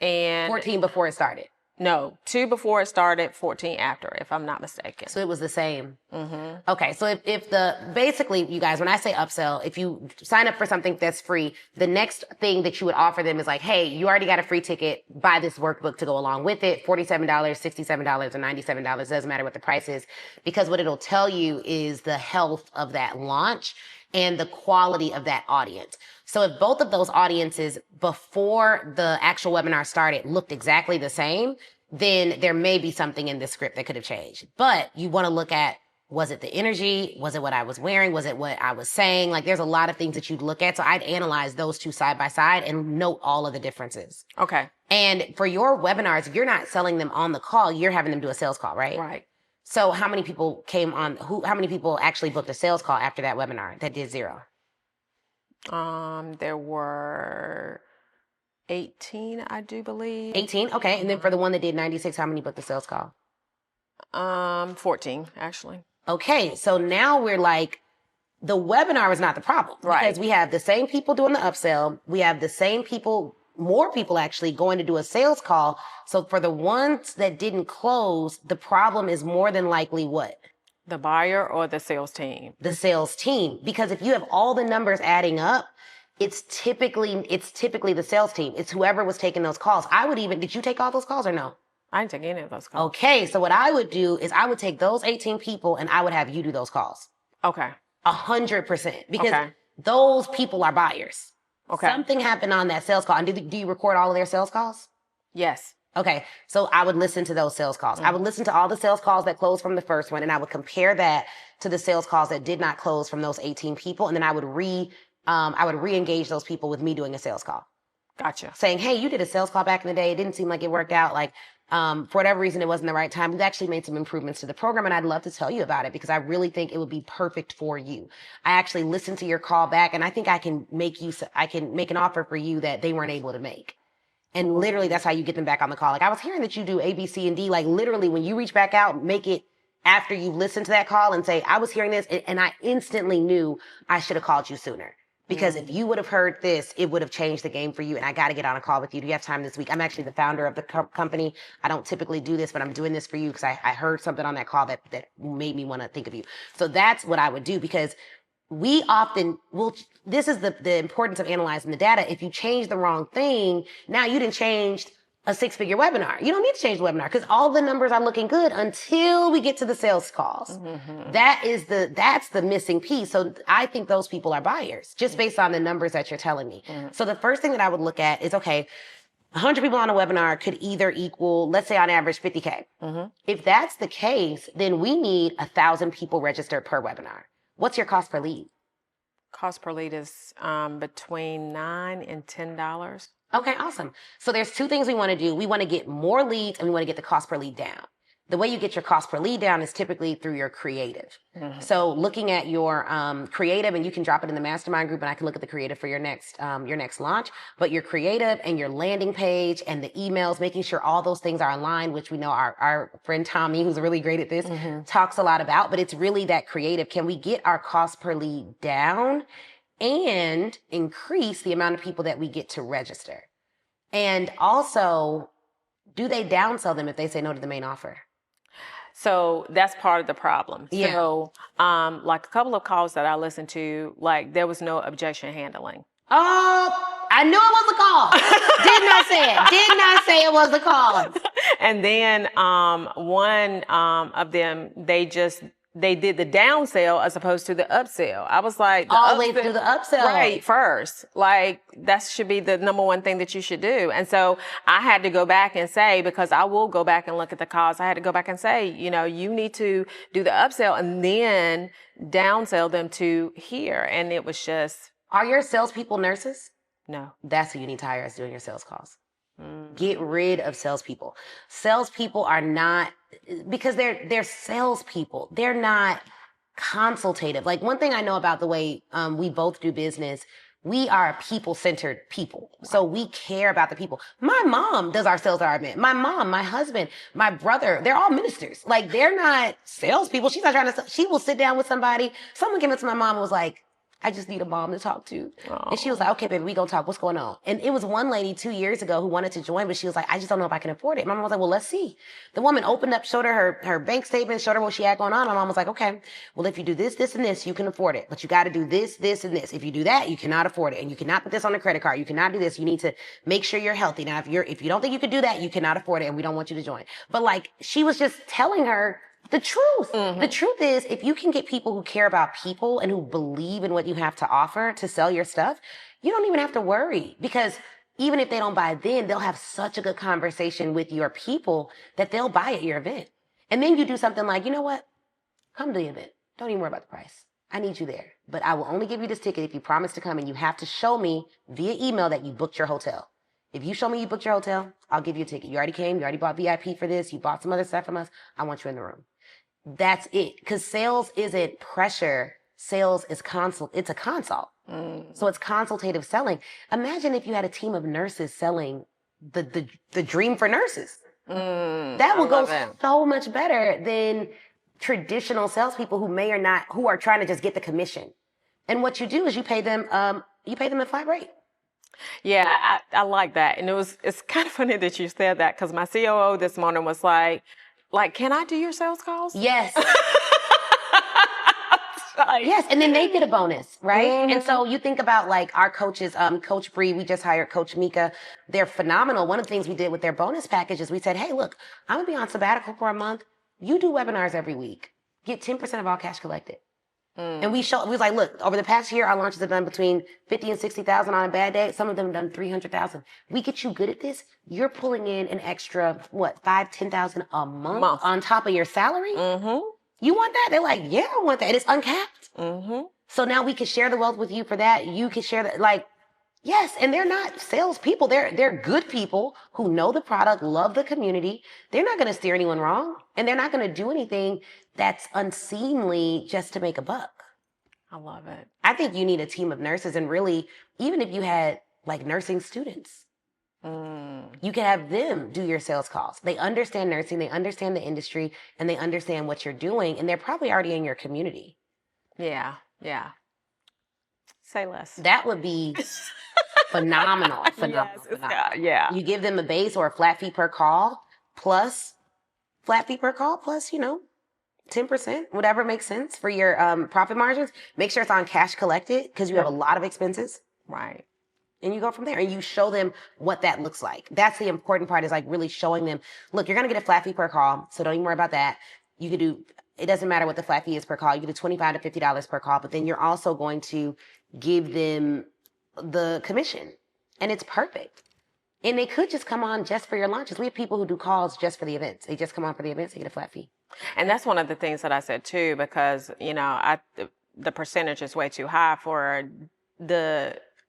and 14 before it started. no, 2 before it started, 14 after, if I'm not mistaken. So it was the same. Mm-hmm. Okay, so if basically, you guys, when I say upsell, if you sign up for something that's free, the next thing that you would offer them is like, hey, you already got a free ticket, buy this workbook to go along with it, $47, $67, or $97, doesn't matter what the price is, because what it'll tell you is the health of that launch and the quality of that audience. So if both of those audiences before the actual webinar started looked exactly the same, then there may be something in the script that could have changed. But you want to look at, was it the energy? Was it what I was wearing? Was it what I was saying? Like, there's a lot of things that you'd look at. So I'd analyze those two side by side and note all of the differences. Okay. And for your webinars, if you're not selling them on the call, you're having them do a sales call, right? Right. So how many people came on, how many people actually booked a sales call after that webinar that did 0? There were 18, I do believe. 18? Okay. And then for the one that did 96, how many booked the sales call? 14, actually. Okay. So now we're like, the webinar is not the problem. Right. Because we have the same people doing the upsell. We have the same people, more people actually going to do a sales call. So for the ones that didn't close, the problem is more than likely what? The buyer or the sales team? The sales team. Because if you have all the numbers adding up, it's typically the sales team. It's whoever was taking those calls. Did you take all those calls or no? I didn't take any of those calls. Okay. So what I would do is I would take those 18 people and I would have you do those calls. Okay. 100%. Because those people are buyers. Okay. Something happened on that sales call. And do you record all of their sales calls? Yes. Okay. So I would listen to those sales calls. I would listen to all the sales calls that closed from the first one, and I would compare that to the sales calls that did not close from those 18 people. And then I would re-engage those people with me doing a sales call. Gotcha. Saying, hey, you did a sales call back in the day. It didn't seem like it worked out. Like, for whatever reason, it wasn't the right time. We've actually made some improvements to the program, and I'd love to tell you about it because I really think it would be perfect for you. I actually listened to your call back, and I think I can make an offer for you that they weren't able to make. And literally, that's how you get them back on the call. Like, I was hearing that you do A, B, C, and D. Like, literally, when you reach back out, make it after you've listened to that call and say, I was hearing this, and I instantly knew I should have called you sooner. Because if you would have heard this, it would have changed the game for you. And I got to get on a call with you. Do you have time this week? I'm actually the founder of the company. I don't typically do this, but I'm doing this for you because I heard something on that call that made me want to think of you. So that's what I would do, because we often will, this is the importance of analyzing the data. If you change the wrong thing, now you didn't change a 6-figure webinar. You don't need to change the webinar because all the numbers are looking good until we get to the sales calls. Mm-hmm. That's the missing piece. So I think those people are buyers just based on the numbers that you're telling me. Mm-hmm. So the first thing that I would look at is, okay, 100 people on a webinar could either equal, let's say on average, 50K. Mm-hmm. If that's the case, then we need 1,000 people registered per webinar. What's your cost per lead? Cost per lead is between $9 and $10. Okay, awesome. So there's 2 things we want to do. We want to get more leads and we want to get the cost per lead down. The way you get your cost per lead down is typically through your creative. Mm-hmm. So looking at your creative, and you can drop it in the mastermind group and I can look at the creative for your next launch, but your creative and your landing page and the emails, making sure all those things are aligned, which we know our friend Tommy, who's really great at this, talks a lot about, but it's really that creative. Can we get our cost per lead down and increase the amount of people that we get to register? And also, do they downsell them if they say no to the main offer? So that's part of the problem. Yeah. So, like a couple of calls that I listened to, like there was no objection handling. Oh, I knew it was the call. Did not say it. Did not say it was the call. And then one of them, they did the downsell as opposed to the upsell. I was like, always do the upsell. Right, first. Like, that should be the number one thing that you should do. And so I had to go back and say, because I will go back and look at the calls, I had to go back and say, you need to do the upsell and then downsell them to here. And it was just... Are your salespeople nurses? No. That's who you need to hire as doing your sales calls. Get rid of salespeople. Salespeople are not, because they're salespeople. They're not consultative. Like, one thing I know about the way we both do business, We are people-centered people. So we care about the people. My mom does our sales at our event. My mom, my husband, my brother, they're all ministers. Like, they're not salespeople. She's not trying to, she will sit down with somebody. Someone came up to my mom and was like, I just need a mom to talk to. Oh. And she was like, okay, baby, we gonna talk. What's going on? And it was one lady 2 years ago who wanted to join, but she was like, I just don't know if I can afford it. My mom was like, well, let's see. The woman opened up, showed her her bank statement, showed her what she had going on. My mom was like, okay, well, if you do this, this, and this, you can afford it. But you got to do this, this, and this. If you do that, you cannot afford it. And you cannot put this on a credit card. You cannot do this. You need to make sure you're healthy. Now, if you don't think you could do that, you cannot afford it, and we don't want you to join. But like, she was just telling her the truth. Mm-hmm. The truth is, if you can get people who care about people and who believe in what you have to offer to sell your stuff, you don't even have to worry, because even if they don't buy then, they'll have such a good conversation with your people that they'll buy at your event. And then you do something like, you know what? Come to the event. Don't even worry about the price. I need you there. But I will only give you this ticket if you promise to come, and you have to show me via email that you booked your hotel. If you show me you booked your hotel, I'll give you a ticket. You already came. You already bought VIP for this. You bought some other stuff from us. I want you in the room. That's it. Because sales isn't pressure. Sales is consult. It's a consult. So it's consultative selling. Imagine if you had a team of nurses selling the dream for nurses. That would go so much better than traditional salespeople who are trying to just get the commission. And what you do is you pay them a flat rate. Yeah, I like that. And it's kind of funny that you said that, because my COO this morning was like, can I do your sales calls? Yes. Yes, and then they get a bonus, right? Mm-hmm. And so you think about like our coaches, Coach Bree, we just hired Coach Mika. They're phenomenal. One of the things we did with their bonus package is we said, hey, look, I'm gonna be on sabbatical for a month. You do webinars every week. Get 10% of all cash collected. And we was like, look, over the past year, our launches have done between 50 and 60,000 on a bad day. Some of them have done 300,000. We get you good at this. You're pulling in an extra, 5,000-10,000 a month on top of your salary. Mm-hmm. You want that? They're like, yeah, I want that. And it's uncapped. Mm-hmm. So now we can share the wealth with you for that. You can share that. Like, yes. And they're not salespeople. They're good people who know the product, love the community. They're not going to steer anyone wrong. And they're not going to do anything that's unseemly just to make a buck. I love it. I think you need a team of nurses. And really, even if you had like nursing students, you can have them do your sales calls. They understand nursing, they understand the industry, and they understand what you're doing. And they're probably already in your community. Yeah. Say less. That would be phenomenal. Yes, yeah. You give them a base or a flat fee per call, plus 10%, whatever makes sense for your profit margins. Make sure it's on cash collected, because you have a lot of expenses. Right. And you go from there and you show them what that looks like. That's the important part, is like really showing them, look, you're going to get a flat fee per call. So don't even worry about that. You could do, it doesn't matter what the flat fee is per call. You could do $25 to $50 per call, but then you're also going to give them the commission, and it's perfect. And they could just come on just for your launches. We have people who do calls just for the events. They just come on for the events, they get a flat fee. And that's one of the things that I said too, because, the percentage is way too high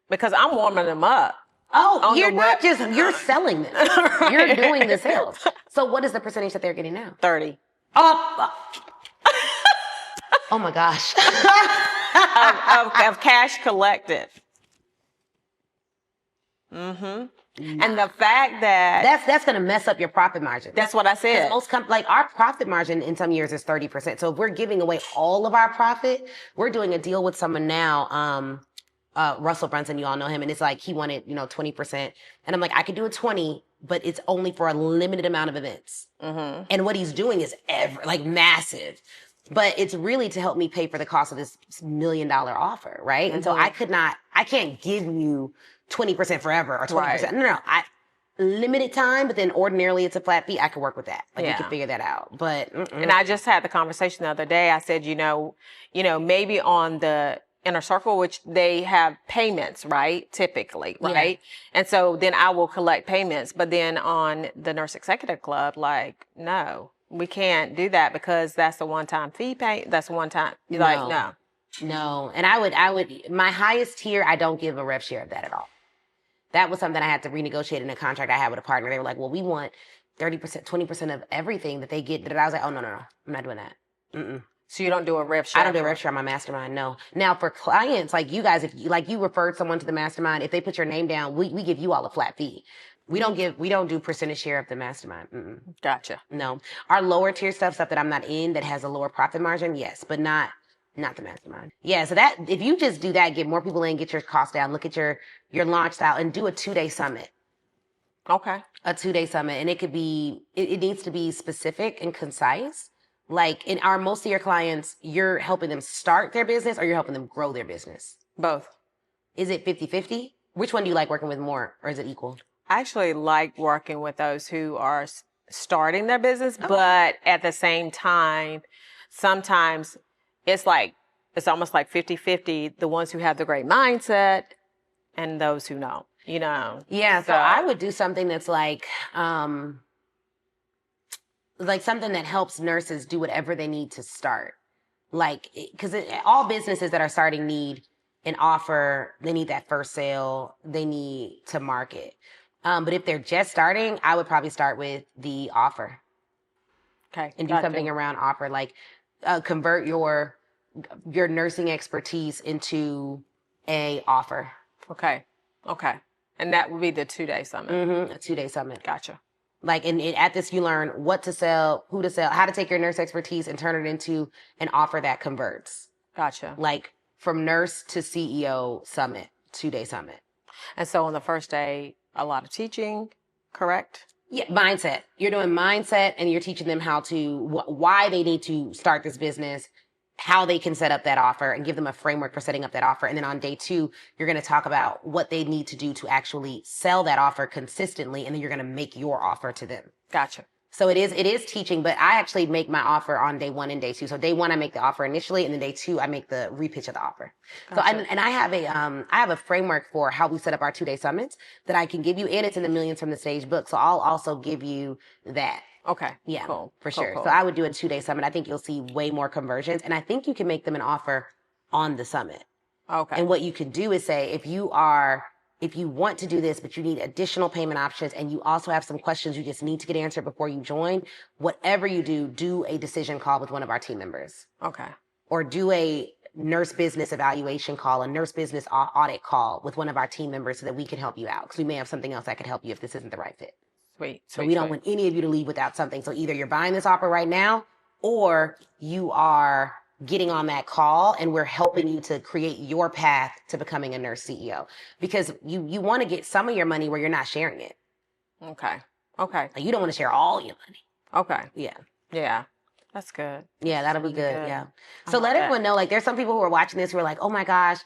because I'm warming them up. Oh, you're not just, you're selling them. Right. You're doing the sales. So what is the percentage that they're getting now? 30. Oh my gosh. of cash collected. Mm-hmm. And the fact that that's going to mess up your profit margin. That's what I said. Most our profit margin in some years is 30%. So if we're giving away all of our profit, we're doing a deal with someone now, Russell Brunson, you all know him, and it's like he wanted 20%, and I'm like, I could do a 20, but it's only for a limited amount of events. Mm-hmm. And what he's doing is massive, but it's really to help me pay for the cost of this $1 million offer, right? Mm-hmm. And so I can't give you 20% forever or 20%. Right. No, limited time, but then ordinarily it's a flat fee. I could work with that. We can figure that out. But and I just had the conversation the other day. I said, maybe on the Inner Circle, which they have payments, right? Typically, right? Yeah. And so then I will collect payments. But then on the Nurse Executive Club, no, we can't do that, because that's a one-time fee pay. That's a one-time. No. And I would, my highest tier, I don't give a rev share of that at all. That was something I had to renegotiate in a contract I had with a partner. They were like, well, we want 30%, 20% of everything that they get. I was like, oh, no. I'm not doing that. Mm-mm. So you don't do a rev share? I don't do a rev share on my mastermind, no. Now for clients like you guys, if you referred someone to the mastermind, if they put your name down, we give you all a flat fee. We don't do percentage share of the mastermind. Mm-mm. Gotcha. No. Our lower tier stuff that I'm not in that has a lower profit margin, yes, but not the mastermind. Yeah, so that if you just do that, get more people in, get your costs down, look at your launch style, and do a 2-day summit. Okay. A 2-day summit. And it needs to be specific and concise. Like in most of your clients, you're helping them start their business or you're helping them grow their business? Both. Is it 50-50? Which one do you like working with more, or is it equal? I actually like working with those who are starting their business, but at the same time, sometimes it's almost like 50-50, the ones who have the great mindset and those who don't, Yeah, so I would do something that's like something that helps nurses do whatever they need to start. Like, because all businesses that are starting need an offer, they need that first sale, they need to market. But if they're just starting, I would probably start with the offer. Okay. And do something around offer, like convert your nursing expertise into a offer. Okay. And that would be the 2-day summit. Mm-hmm. A 2-day summit. Gotcha. Like, and at this, you learn what to sell, who to sell, how to take your nurse expertise and turn it into an offer that converts. Gotcha. Like from nurse to CEO summit, 2-day summit. And so on the first day, a lot of teaching, correct? Yeah, mindset. You're doing mindset and you're teaching them how to, why they need to start this business, how they can set up that offer and give them a framework for setting up that offer. And then on day 2, you're going to talk about what they need to do to actually sell that offer consistently. And then you're going to make your offer to them. Gotcha. So it is teaching, but I actually make my offer on day 1 and day 2. So day 1, I make the offer initially, and then day 2, I make the repitch of the offer. Gotcha. So I have a framework for how we set up our 2-day summits that I can give you, and it's in the Millions from the Stage book. So I'll also give you that. Okay. Yeah, cool. For sure. Cool. So I would do a 2-day summit. I think you'll see way more conversions, and I think you can make them an offer on the summit. Okay. And what you can do is say, if you want to do this, but you need additional payment options and you also have some questions you just need to get answered before you join, whatever you do a decision call with one of our team members. Okay. Or do a nurse business evaluation call, a nurse business audit call with one of our team members so that we can help you out. Because we may have something else that could help you if this isn't the right fit. Sweet. So we don't want any of you to leave without something. So either you're buying this offer right now or you are getting on that call and we're helping you to create your path to becoming a nurse CEO, because you want to get some of your money where you're not sharing it. Okay. Like you don't want to share all your money. Okay. Yeah. That's good. Yeah, that'll be good. Yeah. So I let like everyone know, like there's some people who are watching this who are like, oh my gosh,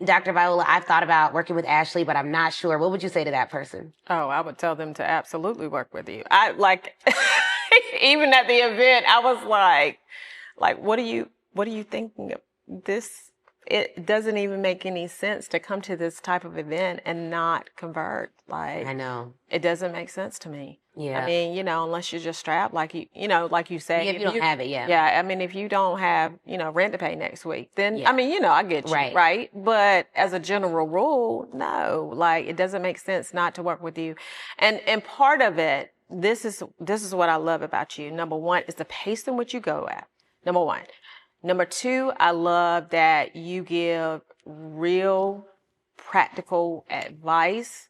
Dr. Viola, I've thought about working with Ashley, but I'm not sure. What would you say to that person? Oh, I would tell them to absolutely work with you. I like, even at the event, I was like, what are you thinking of this? It doesn't even make any sense to come to this type of event and not convert. Like, I know. It doesn't make sense to me. Yeah. I mean, unless you're just strapped, like you say. Yeah, if you don't have it, yeah. Yeah, I mean, if you don't have, rent to pay next week, then, I mean, I get you, right? But as a general rule, no, like, it doesn't make sense not to work with you. And part of it, this is what I love about you. Number 1 is the pace in which you go at. Number 1. Number 2, I love that you give real practical advice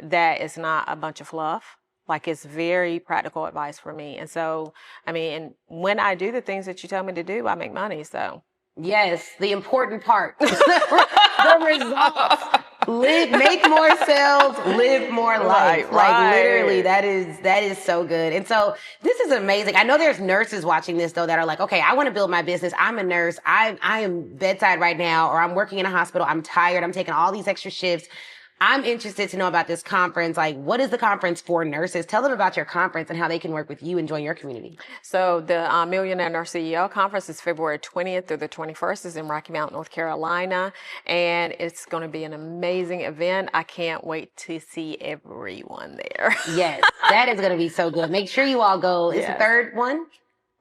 that is not a bunch of fluff. Like, it's very practical advice for me. And so, I mean, when I do the things that you tell me to do, I make money, so. Yes, the important part. The results. Make more sales, live more life. Like literally, that is so good. And so this is amazing. I know there's nurses watching this though that are like, okay, I want to build my business. I'm a nurse. I am bedside right now, or I'm working in a hospital. I'm tired. I'm taking all these extra shifts. I'm interested to know about this conference. Like, what is the conference for nurses? Tell them about your conference and how they can work with you and join your community. So the Millionaire Nurse CEO conference is February 20th through the 21st. It's in Rocky Mount, North Carolina. And it's going to be an amazing event. I can't wait to see everyone there. Yes, that is going to be so good. Make sure you all go. It's the third one?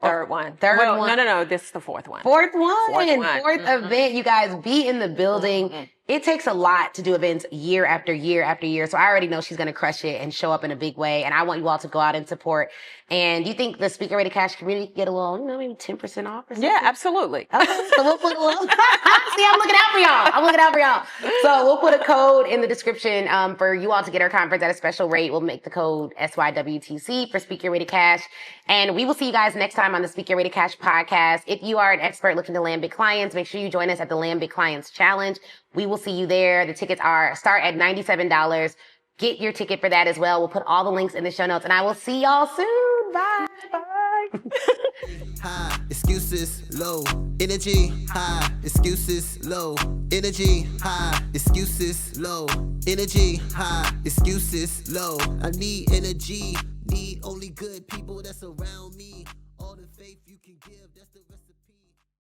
Third one. Third one. No. This is the fourth one. Fourth one. Fourth Mm-hmm. event. You guys be in the building. Mm-hmm. it takes a lot to do events year after year after year. So I already know she's going to crush it and show up in a big way. And I want you all to go out and support. And do you think the Speaker Ready Cash community can get a little, maybe 10% off or something? Yeah, absolutely. Okay, so we'll put a little. See, I'm looking out for y'all. So we'll put a code in the description for you all to get our conference at a special rate. We'll make the code SYWTC for Speaker Ready Cash. And we will see you guys next time on the Speaker Ready Cash podcast. If you are an expert looking to land big clients, make sure you join us at the Land Big Clients Challenge. We will see you there. The tickets start at $97. Get your ticket for that as well. We'll put all the links in the show notes, and I will see y'all soon. Bye. Bye. High, excuses, low, energy, high, excuses, low, energy, high, excuses, low, energy, high, excuses, low. I need energy, need only good people that's around me. All the faith you can give, that's the recipe.